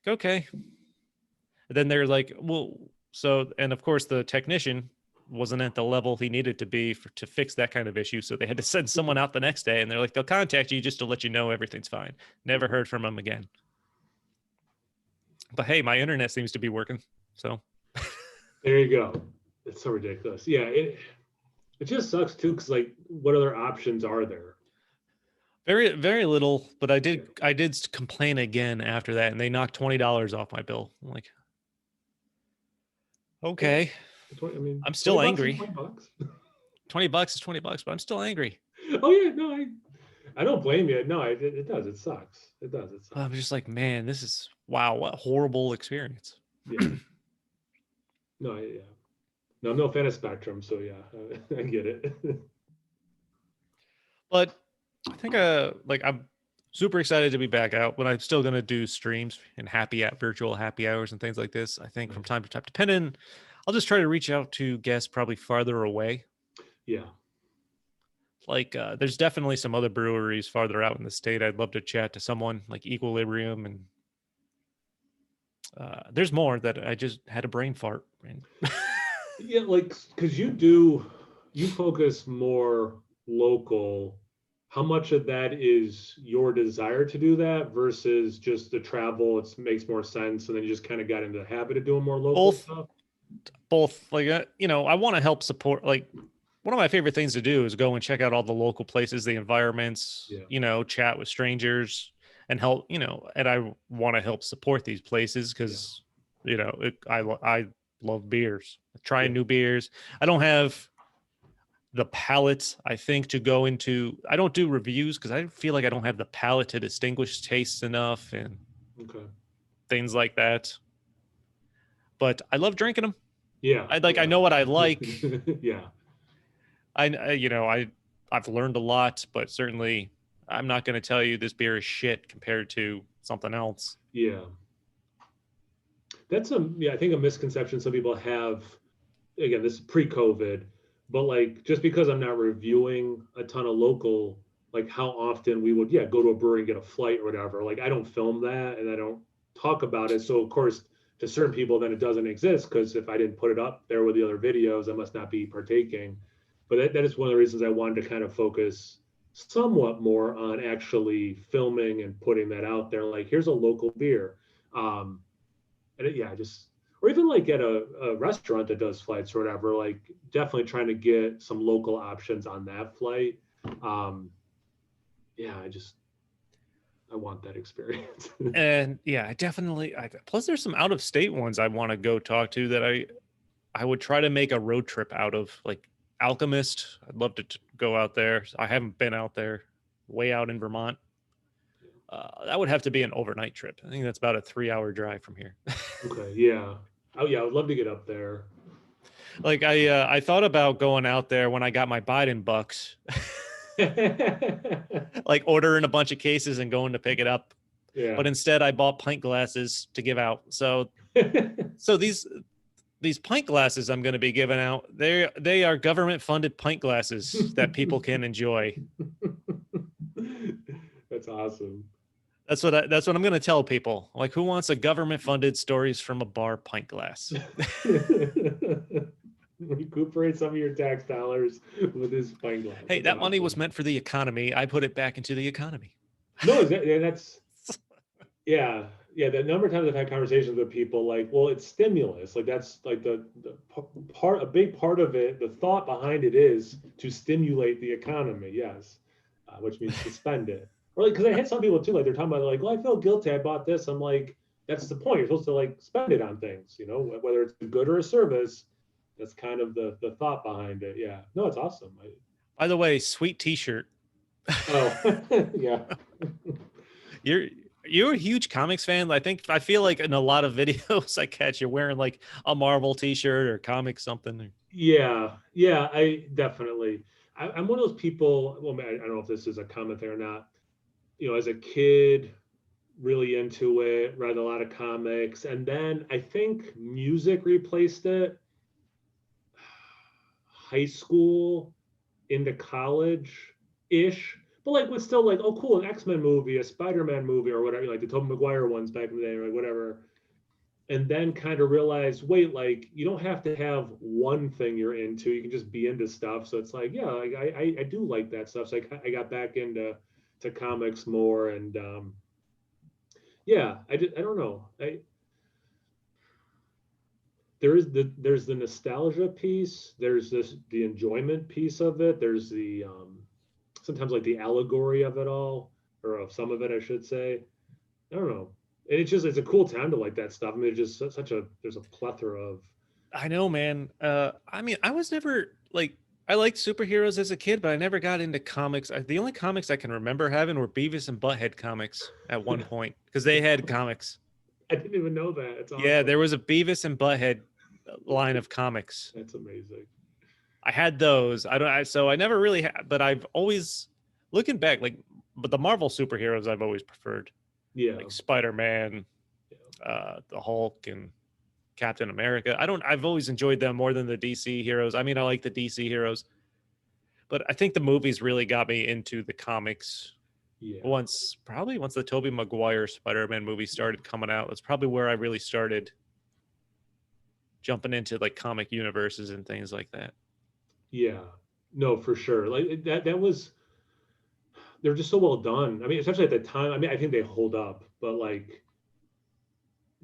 Okay. And then they're like, well, and of course the technician wasn't at the level he needed to be to fix that kind of issue. So they had to send someone out the next day, and they're like, they'll contact you just to let you know everything's fine. Never heard from them again. But hey, my internet seems to be working. So there you go. It's so ridiculous. Yeah. It just sucks too. Cause like, what other options are there? Very, very little, but I did complain again after that, and they knocked $20 off my bill. I'm like, okay. I mean, I'm still angry. $20. $20 is $20, but I'm still angry. Oh yeah, no, I don't blame you. No, it does. It sucks. It does. It sucks. I'm just like, man, this is wow, what a horrible experience. Yeah. No, yeah. No, I'm no fan of Spectrum, so yeah, I get it. But I think I'm super excited to be back out, but I'm still gonna do streams and virtual happy hours and things like this. I think from time to time, depending, I'll just try to reach out to guests probably farther away. Yeah. Like there's definitely some other breweries farther out in the state. I'd love to chat to someone like Equilibrium, and there's more that I just had a brain fart. Yeah, like because you focus more local. How much of that is your desire to do that versus just the travel? It makes more sense, and then you just kind of got into the habit of doing more local stuff. Both, like I want to help support. Like, one of my favorite things to do is go and check out all the local places, the environments. Chat with strangers and help. And I want to help support these places because I love beers. Trying new beers. I don't have the palate, I think, to go into. I don't do reviews because I feel like I don't have the palate to distinguish tastes enough and things like that. But I love drinking them. Yeah. I know what I like. Yeah. I've learned a lot, but certainly I'm not going to tell you this beer is shit compared to something else. Yeah. That's I think a misconception some people have. Again, this is pre-COVID, but like just because I'm not reviewing a ton of local, like how often we would, go to a brewery and get a flight or whatever. Like I don't film that and I don't talk about it. So of course, to certain people, then it doesn't exist because if I didn't put it up there with the other videos, I must not be partaking. But that is one of the reasons I wanted to kind of focus somewhat more on actually filming and putting that out there. Like, here's a local beer. Um, and just or even like at a restaurant that does flights or whatever, like definitely trying to get some local options on that flight. Um, yeah, I want that experience. And yeah, I definitely. Plus, there's some out of state ones I want to go talk to that I would try to make a road trip out of, like Alchemist. I'd love to go out there. I haven't been out there, way out in Vermont. That would have to be an overnight trip. I think that's about a 3-hour drive from here. Okay, yeah. Oh yeah, I would love to get up there. Like I thought about going out there when I got my Biden bucks, like ordering a bunch of cases and going to pick it up. Yeah. But instead, I bought pint glasses to give out. So these pint glasses I'm going to be giving out, they are government funded pint glasses that people can enjoy. That's awesome. That's what I'm going to tell people. Like, who wants a government funded stories from a bar pint glass? Recuperate some of your tax dollars with this pint glass. Hey, that money was meant for the economy. I put it back into the economy. No, that's yeah. The number of times I've had conversations with people like, well, it's stimulus. Like that's like the part, a big part of it. The thought behind it is to stimulate the economy. Yes, which means to spend it. Or like, because I had some people too, like they're talking about like, well, I feel guilty. I bought this. I'm like, that's the point. You're supposed to like spend it on things, whether it's a good or a service. That's kind of the thought behind it. Yeah. No, it's awesome. By the way, sweet T-shirt. Oh, yeah. You're a huge comics fan. I feel like in a lot of videos I catch you wearing like a Marvel T-shirt or comic something. Yeah. I definitely. I'm one of those people. Well, I don't know if this is a common thing or not. As a kid, really into it, read a lot of comics, and then I think music replaced it. High school into college-ish, but like was still like, oh cool, an X-Men movie, a Spider-Man movie, or whatever, like the Tobey Maguire ones back in the day, or like whatever. And then kind of realized, wait, like you don't have to have one thing you're into. You can just be into stuff. So it's like, yeah, like, I do like that stuff. So I got back into comics more, and I don't know. There's the nostalgia piece. There's the enjoyment piece of it. There's the sometimes like the allegory of it all, or of some of it, I should say. I don't know. And it's a cool time to like that stuff. I mean, it's just there's a plethora of. I know, man. I mean, I was never like, I liked superheroes as a kid, but I never got into comics. The only comics I can remember having were Beavis and Butthead comics at one point, because they had comics. I didn't even know that. It's awesome. Yeah, there was a Beavis and Butthead line of comics. That's amazing. I had those. So I never really had, but I've always, looking back, like, but the Marvel superheroes I've always preferred. Yeah. Like Spider-Man, the Hulk, and Captain America. I've always enjoyed them more than the DC heroes. I mean, I like the DC heroes, but I think the movies really got me into the comics. Yeah. Once the Tobey Maguire Spider-Man movie started coming out, that's probably where I really started jumping into like comic universes and things like that. Yeah, no, for sure. Like that was, they're just so well done. I mean, especially at the time. I mean, I think they hold up, but like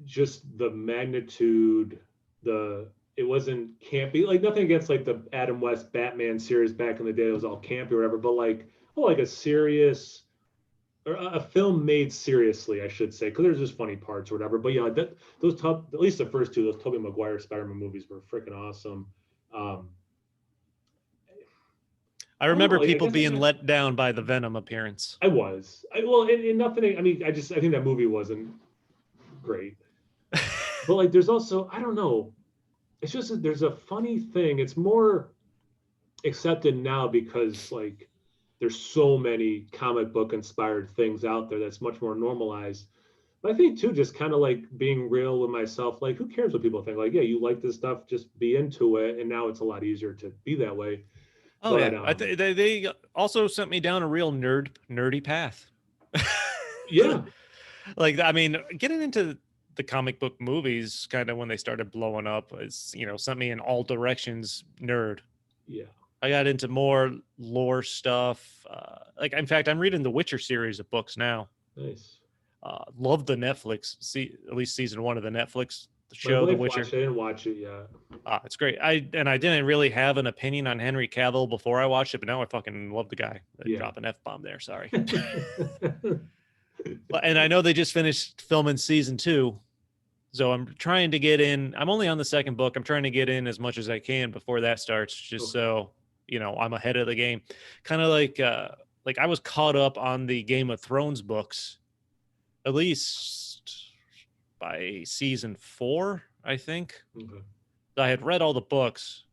just the magnitude, it wasn't campy. Like nothing against like the Adam West Batman series back in the day. It was all campy or whatever. But like, like a serious, or a film made seriously, I should say, because there's just funny parts or whatever. But yeah, at least the first two, those Tobey Maguire Spider-Man movies were freaking awesome. I remember people being let down by the Venom appearance. And nothing. I mean, I think that movie wasn't great. But like, there's also, I don't know. It's just there's a funny thing. It's more accepted now because like there's so many comic book inspired things out there that's much more normalized. I think too, just kind of like being real with myself. Like, who cares what people think? Like, yeah, you like this stuff, just be into it. And now it's a lot easier to be that way. Oh But yeah, they also sent me down a real nerdy path. yeah, Like, I mean, getting into the comic book movies kind of when they started blowing up is, sent me in all directions nerd. yeah, I got into more lore stuff. Like, in fact, I'm reading the Witcher series of books now. nice. Love the Netflix, at least season one of the Netflix My show, The wife Witcher. watched it. I didn't watch it yet. It's great. I didn't really have an opinion on Henry Cavill before I watched it, but now I fucking love the guy. Yeah. Drop an F bomb there. Sorry. And I know they just finished filming season 2, so I'm trying to get in. I'm only on the second book. I'm trying to get in as much as I can before that starts, just Okay. so I'm ahead of the game. Kind of like I was caught up on the Game of Thrones books, at least by season 4, I think. Okay. I had read all the books,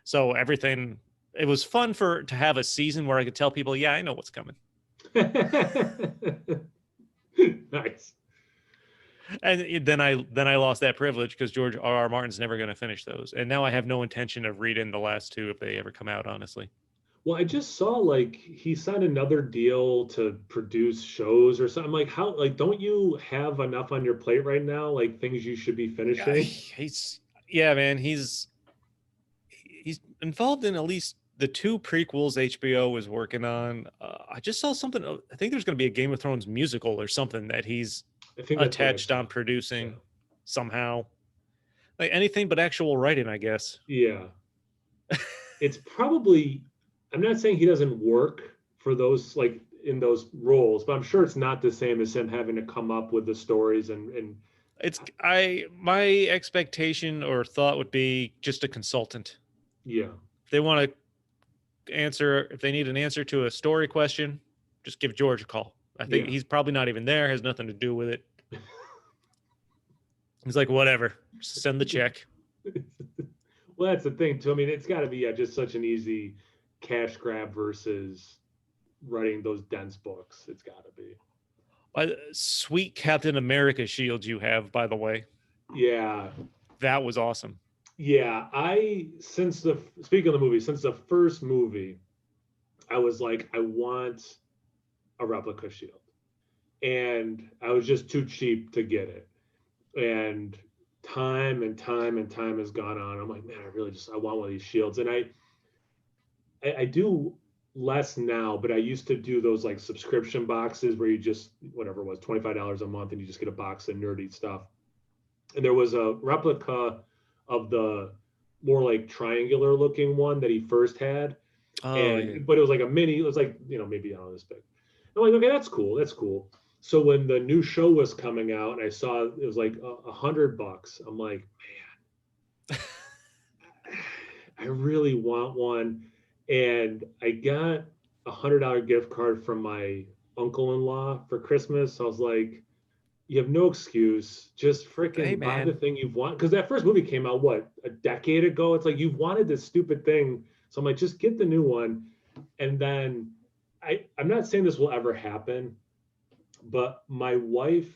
so everything. It was fun to have a season where I could tell people, yeah, I know what's coming. Nice. And then I lost that privilege because George R. Martin's never going to finish those, and now I have no intention of reading the last 2 if they ever come out. Honestly, Well, I just saw like he signed another deal to produce shows or something. Like, how, like, don't you have enough on your plate right now? Like things you should be yeah, finishing? yeah, man, he's involved in at least the 2 prequels HBO was working on. I just saw something. I think there's going to be a Game of Thrones musical or something that he's I think that's what I attached saw. on Yeah. producing somehow. Like anything but actual writing, I guess. Yeah. It's probably, I'm not saying he doesn't work for those, like in those roles, but I'm sure it's not the same as him having to come up with the stories and It's my expectation or thought would be just a consultant. yeah. If they want to answer, if they need an answer to a story question, just give George a call. I think Yeah. he's probably not even there, has nothing to do with it. He's like, whatever, just send the check. Well, that's the thing too. I mean, it's got to be, yeah, just such an easy cash grab versus writing those dense books. It's got to be. Sweet Captain America shield you have, by the way. Yeah. That was awesome. Yeah. Speaking of the movie, since the first movie, I was like, I want a replica shield. And I was just too cheap to get it. And time and time and time has gone on. I'm like, man, I want one of these shields. And I do less now, but I used to do those like subscription boxes where you just, whatever it was, $25 a month, and you just get a box of nerdy stuff. And there was a replica of the more like triangular looking one that he first had. Oh yeah. But it was like a mini, it was like, maybe I don't know, this big. I'm like, okay, that's cool. That's cool. So when the new show was coming out and I saw it was like $100, I'm like, man, I really want one. And I got $100 gift card from my uncle-in-law for Christmas. So I was like, you have no excuse. Just Hey freaking buy the man, thing you've wanted. Because that first movie came out, what, a decade ago? It's like you've wanted this stupid thing. So I'm like, just get the new one. And then I'm not saying this will ever happen, but my wife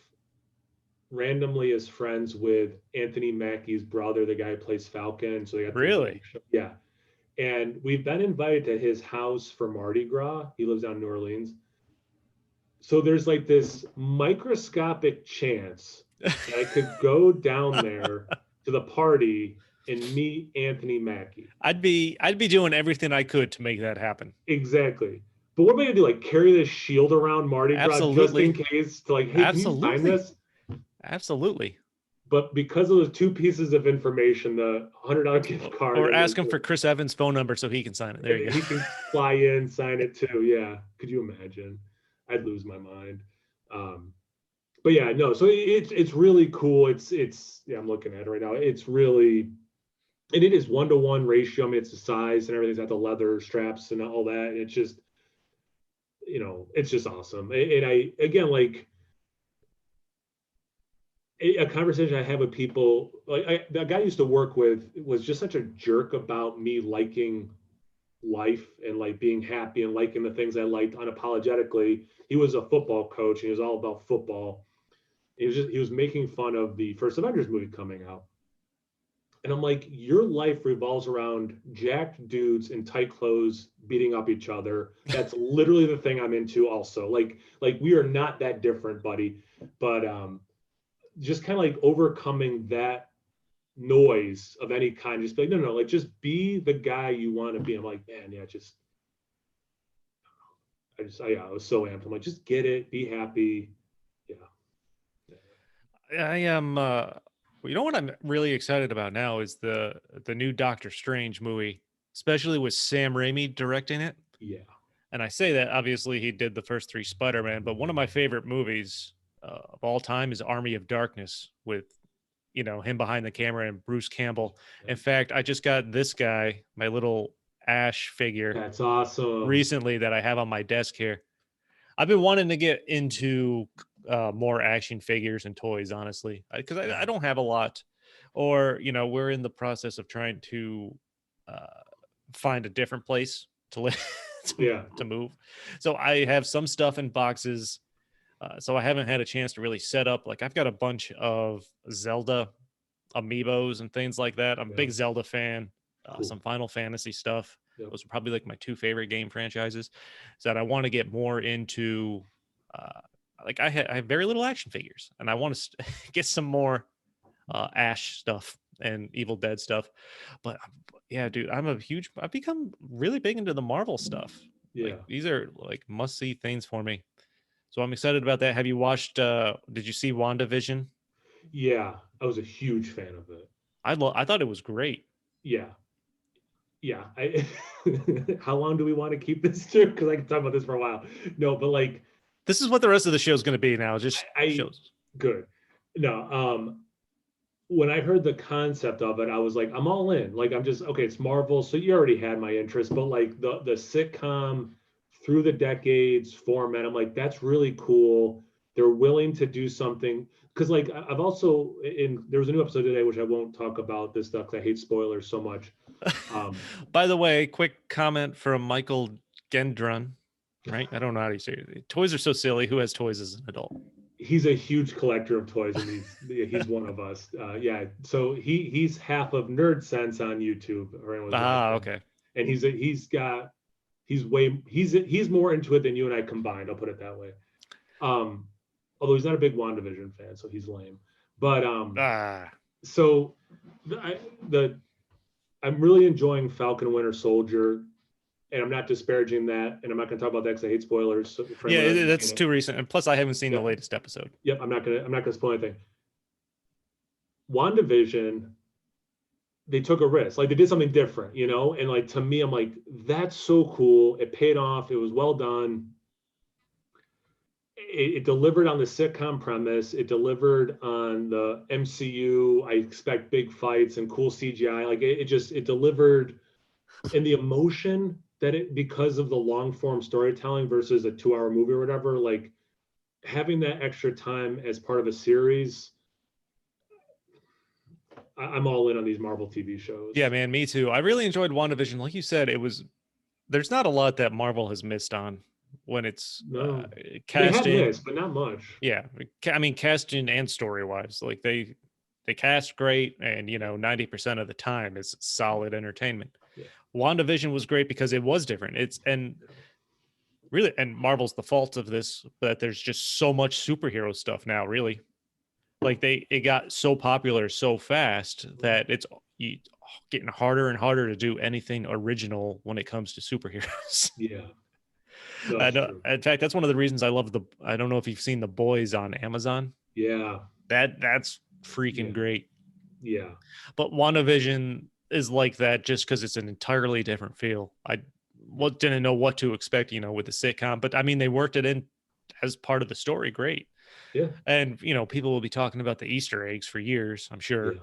randomly is friends with Anthony Mackie's brother, the guy who plays Falcon. So they got really? yeah. And we've been invited to his house for Mardi Gras. He lives down in New Orleans. So there's like this microscopic chance that I could go down there to the party and meet Anthony Mackie. I'd be doing everything I could to make that happen. Exactly. But what am I gonna do? Like carry this shield around Mardi Gras just in Absolutely. case to like, hey, can you sign Absolutely. this? Absolutely. But because of those 2 pieces of information, the $100 gift card, Or ask him for Chris Evans' phone number so he can sign it. There you he go. can fly in, sign it too. Yeah. Could you imagine? I'd lose my mind. Um, but yeah, no. So it's really cool. It's yeah. I'm looking at it right now. It's really, and it is 1-to-1 ratio. I mean, it's the size and everything's got the leather straps and all that. And it's just, it's just awesome. And I again like a conversation I have with people, like the guy I used to work with was just such a jerk about me liking life and like being happy and liking the things I liked unapologetically. He was a football coach and he was all about football. He was making fun of the first Avengers movie coming out. And I'm like, your life revolves around jacked dudes in tight clothes beating up each other. That's literally the thing I'm into also. Like we are not that different, buddy. But just kind of like overcoming that noise of any kind, just be like, no, like just be the guy you want to be. I'm like, man, yeah, I was so amped. I'm like, just get it, be happy. Yeah. I am. You know what I'm really excited about now is the new Doctor Strange movie, especially with Sam Raimi directing it. Yeah. And I say that obviously he did the first three Spider-Man, but one of my favorite movies of all time is Army of Darkness with him behind the camera and Bruce Campbell. In fact, I just got this guy, my little Ash figure, That's awesome. recently that I have on my desk here. I've been wanting to get into more action figures and toys, honestly, because I don't have a lot, or we're in the process of trying to uh, find a different place to live, to move. So I have some stuff in boxes. So I haven't had a chance to really set up. Like I've got a bunch of Zelda amiibos and things like that. I'm a big Zelda fan. Cool. Some Final Fantasy stuff. Yep. Those are probably like my two favorite game franchises. So that I want to get more into. Like I have very little action figures, and I want to get some more Ash stuff and Evil Dead stuff. But yeah, dude, I've become really big into the Marvel stuff. Yeah. Like, these are like must see things for me. So I'm excited about that. Have you watched? Did you see WandaVision? Yeah, I was a huge fan of it. I thought it was great. Yeah. How long do we want to keep this to? Because I can talk about this for a while. No, but like this is what the rest of the show is going to be now. Just shows. Good. No, when I heard the concept of it, I was like, I'm all in. Like, I'm just okay. It's Marvel, so you already had my interest. But like the sitcom through the decades format, I'm like, that's really cool. They're willing to do something because like I've also there was a new episode today which I won't talk about this stuff because I hate spoilers so much. By the way, quick comment from Michael Gendron. Right? I don't know how to say it. Toys are so silly. Who has toys as an adult? He's a huge collector of toys, and he's one of us. Yeah, so he's half of Nerd Sense on YouTube. Okay. And he's more into it than you and I combined. I'll put it that way. Although he's not a big WandaVision fan, so he's lame. But so I'm really enjoying Falcon Winter Soldier. And I'm not disparaging that, and I'm not going to talk about that because I hate spoilers. So yeah, that's too recent, and plus I haven't seen the latest episode. Yep, I'm not gonna spoil anything. WandaVision, they took a risk, like they did something different, and like to me, I'm like, that's so cool. It paid off. It was well done. It delivered on the sitcom premise. It delivered on the MCU. I expect big fights and cool CGI. Like it delivered in the emotion that because of the long form storytelling versus a 2-hour movie or whatever, like having that extra time as part of a series, I'm all in on these Marvel TV shows. Yeah, man, me too. I really enjoyed WandaVision. Like you said, there's not a lot that Marvel has missed on when it's casting. They have missed, but not much. Yeah, I mean, casting and story wise, like they cast great, and 90% of the time is solid entertainment. Yeah. WandaVision was great because it was different. And Marvel's the fault of this, but there's just so much superhero stuff now, really. Like it got so popular so fast that it's getting harder and harder to do anything original when it comes to superheroes. Yeah. In fact, that's one of the reasons I love I don't know if you've seen The Boys on Amazon. Yeah. That's freaking great. Yeah. But WandaVision is like that just because it's an entirely different feel. I didn't know what to expect, with the sitcom, but I mean, they worked it in as part of the story. Great. Yeah. And, people will be talking about the Easter eggs for years, I'm sure. Yeah.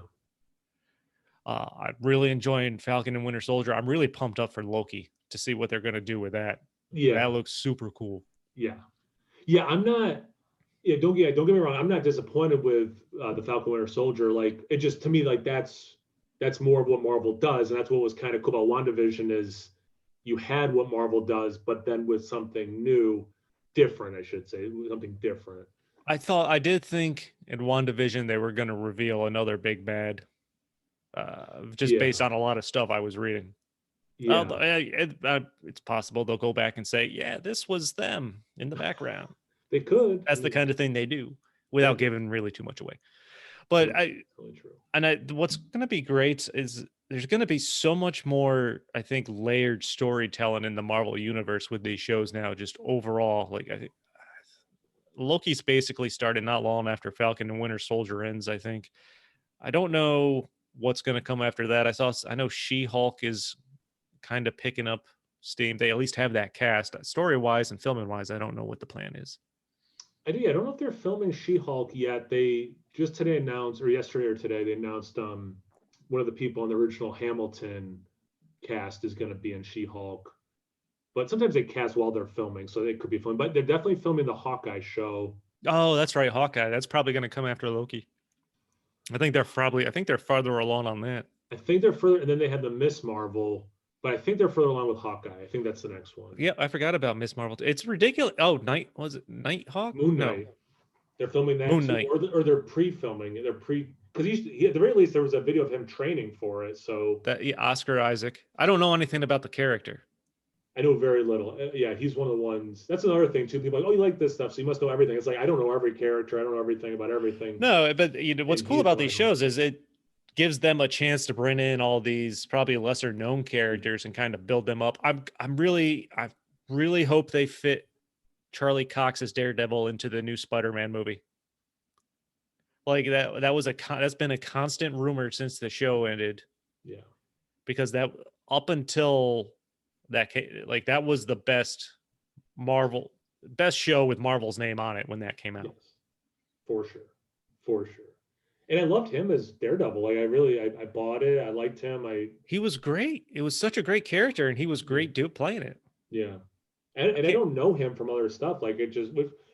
I'm really enjoying Falcon and Winter Soldier. I'm really pumped up for Loki to see what they're going to do with that. Yeah. That looks super cool. Yeah. Yeah. Don't get me wrong. I'm not disappointed with the Falcon Winter Soldier. Like it just, to me, like that's more of what Marvel does. And that's what was kind of cool about WandaVision is you had what Marvel does, but then with something new, different, I should say, something different. I did think in WandaVision they were going to reveal another big bad, just Yeah, based on a lot of stuff I was reading. yeah, It's possible they'll go back and say, yeah, this was them in the background. they could. I That's the mean, kind of thing they do yeah, without giving really too much away. But totally true. what's going to be great is there's going to be so much more, I think, layered storytelling in the Marvel universe with these shows now. Just overall, like I think Loki's basically started not long after Falcon and Winter Soldier ends. I think. I don't know what's going to come after that. I know She Hulk is kind of picking up steam. They at least have that cast. Story wise and filming wise, I don't know what the plan is. I don't know if they're filming She-Hulk yet. They just today announced, or yesterday or today, they announced one of the people in the original Hamilton cast is going to be in She-Hulk. But sometimes they cast while they're filming, so they could be filming. But they're definitely filming the Hawkeye show. Oh, that's right, Hawkeye. That's probably going to come after Loki. I think they're farther along on that. I think they're further, and then they had the Miss Marvel, but I think they're further along with Hawkeye. I think that's the next one. Yeah, I forgot about Miss Marvel. It's ridiculous. Oh, was it Nighthawk? Moon No, Knight. They're filming that Moon too, Knight. or they're pre-filming. They're because at the very least there was a video of him training for it. So That yeah, Oscar Isaac. I don't know anything about the character. I know very little. Yeah, he's one of the ones. That's another thing too. People are like, oh, you like this stuff, so you must know everything. It's like I don't know every character. I don't know everything about everything. No, but what's And cool he's about the these right one. shows is it gives them a chance to bring in all these probably lesser known characters and kind of build them up. I really hope they fit Charlie Cox's Daredevil into the new Spider-Man movie. Like that's been a constant rumor since the show ended, Yeah. because that up until that was the best show with Marvel's name on it when that came out. Yes. For sure. For sure. And I loved him as Daredevil. Like I bought it. I liked him. He was great. It was such a great character, and he was great playing it. Yeah. And I don't know him from other stuff. Like it just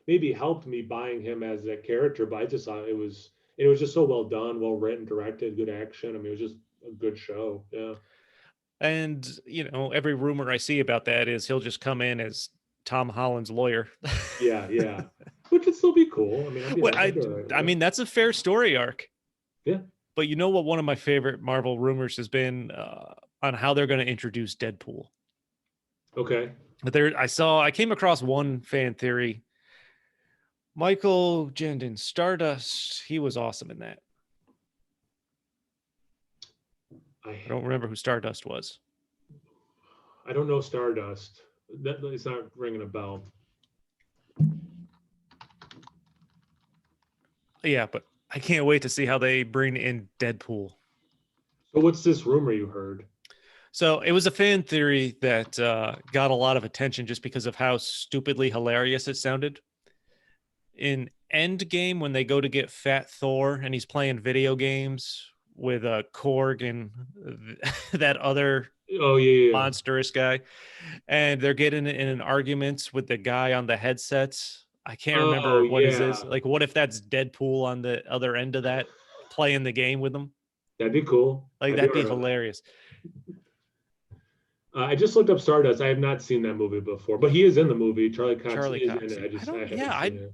maybe helped me buying him as a character, but I just thought it was just so well done, well written, directed, good action. I mean, it was just a good show. Yeah. And every rumor I see about that is he'll just come in as Tom Holland's lawyer. Yeah, yeah. Which would still be cool. I mean, I mean, that's a fair story arc. Yeah. But you know what? One of my favorite Marvel rumors has been on how they're going to introduce Deadpool. Okay. But I came across one fan theory. Michael Jendon, Stardust, he was awesome in that. I don't remember who Stardust was. I don't know Stardust. It's not ringing a bell. Yeah, but I can't wait to see how they bring in Deadpool. So what's this rumor you heard? So it was a fan theory that got a lot of attention just because of how stupidly hilarious it sounded. In Endgame, when they go to get Fat Thor and he's playing video games with Korg and that other monstrous guy, and they're getting in an argument with the guy on the headsets. I can't remember what it is. Like, what if that's Deadpool on the other end of that, playing the game with them? That'd be cool. Like, that'd be hilarious. I just looked up Stardust. I have not seen that movie before, but he is in the movie. Charlie Cox is Cox. in it.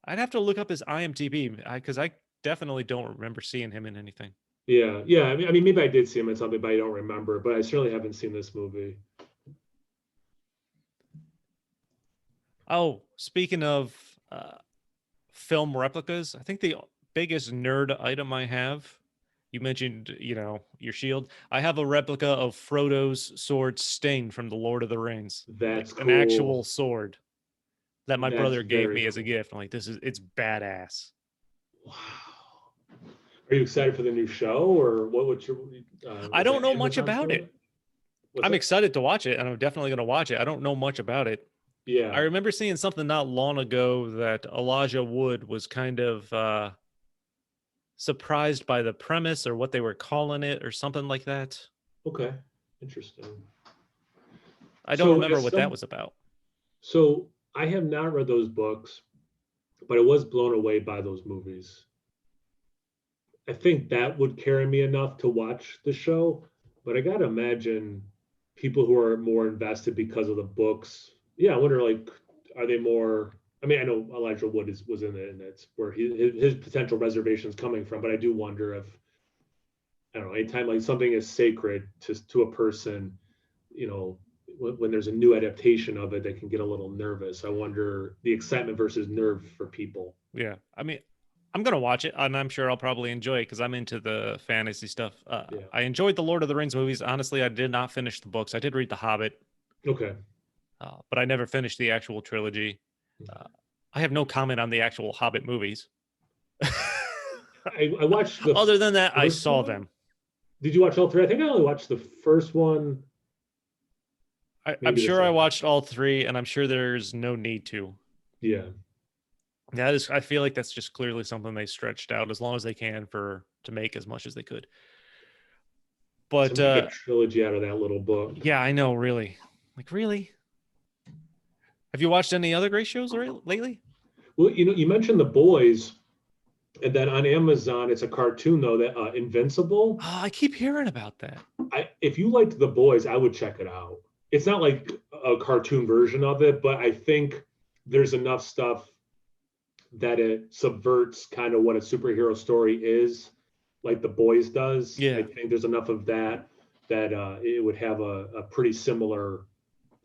I'd have to look up his IMDb because I definitely don't remember seeing him in anything. Yeah, yeah. I mean, maybe I did see him in something, but I don't remember. But I certainly haven't seen this movie. Oh, speaking of film replicas, I think the biggest nerd item I have, you mentioned, your shield. I have a replica of Frodo's sword Sting from the Lord of the Rings. That's cool. An actual sword that my brother gave me as a gift. I'm like, it's badass. Wow. Are you excited for the new show, or what's your I don't know much about it. I'm excited to watch it, and I'm definitely going to watch it. I don't know much about it. Yeah. I remember seeing something not long ago that Elijah Wood was kind of surprised by the premise or what they were calling it or something like that. Okay. Interesting. I don't remember what that was about. So I have not read those books, but I was blown away by those movies. I think that would carry me enough to watch the show, but I got to imagine people who are more invested because of the books. Yeah, I wonder, like, are they more I mean, I know Elijah Wood was in it, and that's where his potential reservations coming from. But I do wonder if, I don't know, anytime like something is sacred to a person, you know, when there's a new adaptation of it, they can get a little nervous. I wonder the excitement versus nerve for people. Yeah, I mean, I'm gonna watch it, and I'm sure I'll probably enjoy it because I'm into the fantasy stuff. Yeah. I enjoyed the Lord of the Rings movies. Honestly, I did not finish the books. I did read The Hobbit, Okay. but I never finished the actual trilogy. Uh, I have no comment on the actual Hobbit movies. I watched the Other than that, I first saw one. them. Did you watch all three? I think I only watched the first one. I'm Maybe the sure I second. watched all three, and I'm sure there's no need to. Yeah. That is, I feel like that's just clearly something they stretched out as long as they can to make as much as they could. To But make a trilogy out of that little book. yeah, I know, really. Like, really? Have you watched any other great shows lately? Well, you mentioned The Boys, and then on Amazon, it's a cartoon though that Invincible. Oh, I keep hearing about that. If you liked The Boys, I would check it out. It's not like a cartoon version of it, but I think there's enough stuff that it subverts kind of what a superhero story is, like The Boys does. Yeah. I think there's enough of that it would have a pretty similar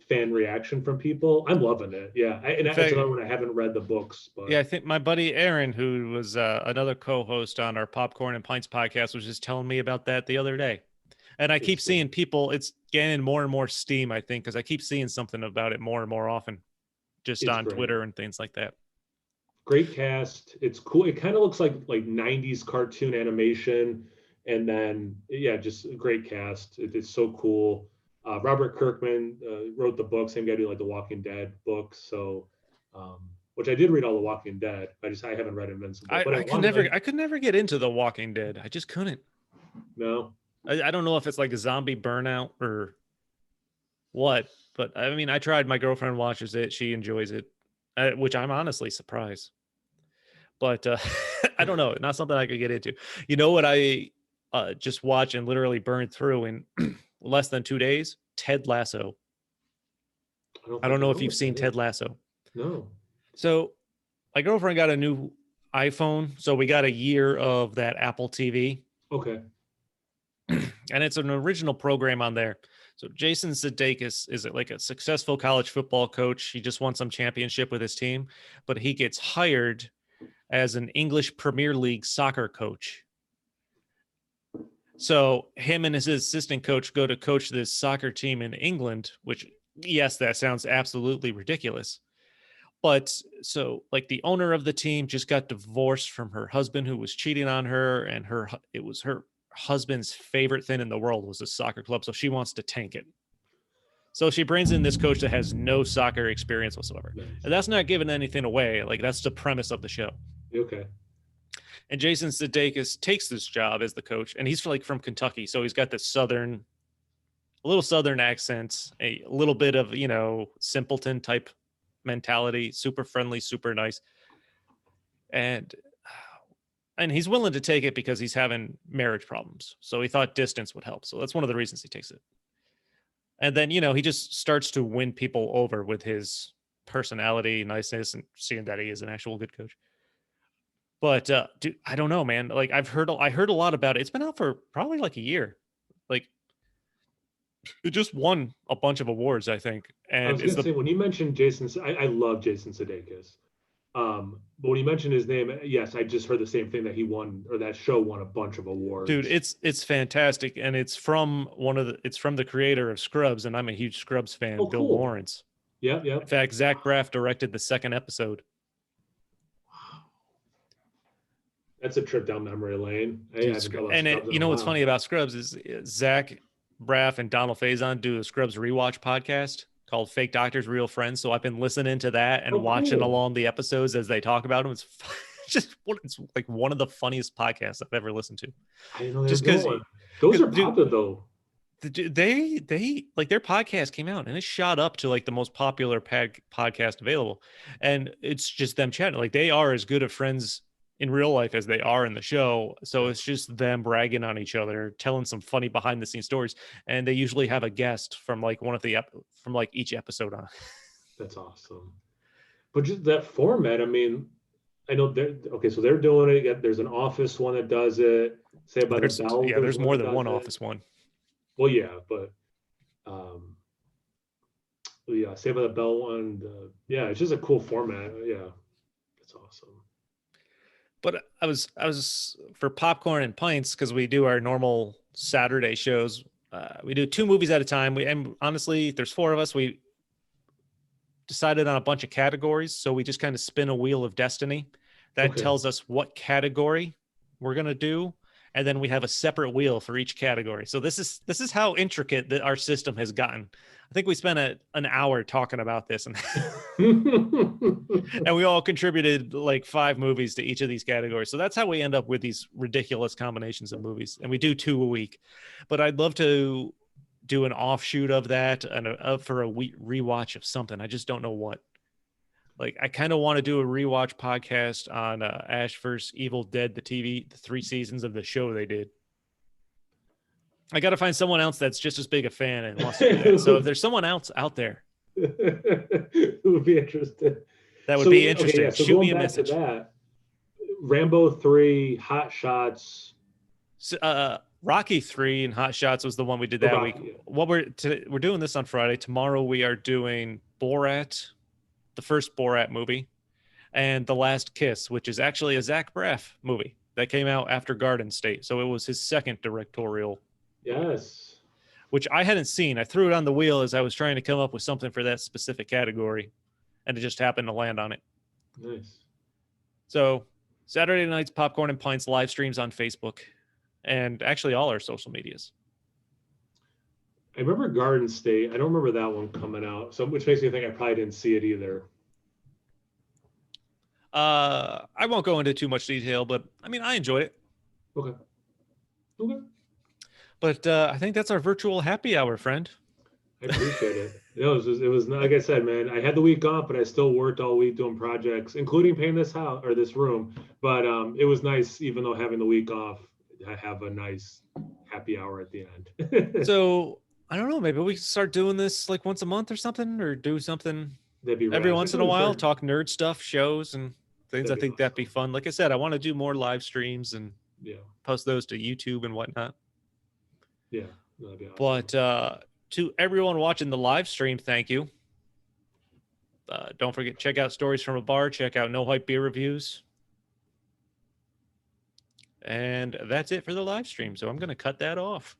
fan reaction from people. I'm loving it. Yeah, it's another one I haven't read the books, but yeah, I think my buddy Aaron, who was another co-host on our Popcorn and Pints podcast, was just telling me about that the other day. And I keep seeing people, it's gaining more and more steam, I think, because I keep seeing something about it more and more often, just on Twitter and things like that. Great cast. It's cool. It kind of looks like 90s cartoon animation, and then yeah, just a great cast. It's so cool. Robert Kirkman wrote the book, same guy doing like the Walking Dead books. So, which I did read all the Walking Dead. I haven't read Invincible. I could never get into the Walking Dead. I just couldn't. No. I don't know if it's like a zombie burnout or what, but I mean, I tried. My girlfriend watches it. She enjoys it, which I'm honestly surprised. But I don't know. Not something I could get into. You know what I just watched and literally burned through in less than 2 days? Ted Lasso. I don't know if you've seen Ted Lasso. No. So my girlfriend got a new iPhone. So we got a year of that Apple TV. Okay. And it's an original program on there. So Jason Sudeikis is like a successful college football coach. He just won some championship with his team, but he gets hired as an English Premier League soccer coach. So him and his assistant coach go to coach this soccer team in England, which, yes, that sounds absolutely ridiculous. But so like the owner of the team just got divorced from her husband who was cheating on her, and it was her husband's favorite thing in the world was a soccer club. So she wants to tank it. So she brings in this coach that has no soccer experience whatsoever. Nice. And that's not giving anything away. Like, that's the premise of the show. Okay. And Jason Sudeikis takes this job as the coach, and he's from Kentucky. So he's got this a little Southern accent, a little bit of, simpleton type mentality, super friendly, super nice. And he's willing to take it because he's having marriage problems. So he thought distance would help. So that's one of the reasons he takes it. And then, he just starts to win people over with his personality, niceness, and seeing that he is an actual good coach. But dude, I don't know, man. Like, I heard a lot about it. It's been out for probably like a year. Like, it just won a bunch of awards, I think. And I was going to say, when you mentioned Jason, I love Jason Sudeikis. But when you mentioned his name, yes, I just heard the same thing, that he won, or that show won a bunch of awards. Dude, it's fantastic, and it's from the creator of Scrubs, and I'm a huge Scrubs fan, Bill Lawrence. Yeah. In fact, Zach Braff directed the second episode. Wow. That's a trip down memory lane. What's funny about Scrubs is Zach Braff and Donald Faison do a Scrubs rewatch podcast called Fake Doctors, Real Friends. So I've been listening to that and watching along the episodes as they talk about them. It's like one of the funniest podcasts I've ever listened to. I didn't know just because those are popular though. They like, their podcast came out and it shot up to like the most popular podcast available. And it's just them chatting. Like, they are as good of friends in real life as they are in the show. So it's just them bragging on each other, telling some funny behind the scenes stories. And they usually have a guest from like each episode on. That's awesome. but just that format, I mean, I know they're okay, so they're doing it. There's an Office one that does it. Saved by the There's Bell, yeah, there's there's one more that than does one it. Office one. Well, yeah, but um, yeah, Saved by the Bell one. Yeah, it's just a cool format. Yeah, it's awesome. But I was for popcorn and pints because we do our normal Saturday shows. We do 2 movies at a time. And honestly, there's 4 of us. We decided on a bunch of categories, so we just kind of spin a wheel of destiny that Okay. tells us what category we're gonna do, and then we have a separate wheel for each category. So this is how intricate that our system has gotten. I think we spent an hour talking about this, and and we all contributed like 5 movies to each of these categories. So that's how we end up with these ridiculous combinations of movies, and we do 2 a week. But I'd love to do an offshoot of that and for a week rewatch of something. I just don't know what. Like I kind of want to do a rewatch podcast on Ash vs. Evil Dead, the TV, the 3 seasons of the show they did. I got to find someone else that's just as big a fan and wants to do that. So if there's someone else out there Who would be interested? that would So be okay, yeah. interested, So shoot me going a back to message. that, Rambo 3, Hot Shots, Rocky 3 and Hot Shots was the one we did or that week. Rocky. Yeah. What we're doing this on Friday. Tomorrow we are doing Borat, the first Borat movie, and The Last Kiss, which is actually a Zach Braff movie that came out after Garden State. So it was his second directorial movie, Yes. which I hadn't seen. I threw it on the wheel as I was trying to come up with something for that specific category, and it just happened to land on it. Nice. So Saturday nights, Popcorn and Pints live streams on Facebook and actually all our social medias. I remember Garden State. I don't remember that one coming out. So which makes me think I probably didn't see it either. I won't go into too much detail, but I mean, I enjoyed it. Okay. Okay. But I think that's our virtual happy hour, friend. I appreciate it. It was like I said, man. I had the week off, but I still worked all week doing projects, including painting this house or this room. But it was nice, even though having the week off, I have a nice happy hour at the end. So I don't know, maybe we start doing this like once a month or something, or do something That'd be every rad. once in a while, talk nerd stuff, shows and things. That'd I be think that'd be awesome. fun. Like I said, I want to do more live streams and Yeah. post those to YouTube and whatnot. Yeah. That'd be awesome. But to everyone watching the live stream, thank you. Don't forget, check out Stories from a Bar, check out No Hype Beer Reviews. And that's it for the live stream. So I'm going to cut that off.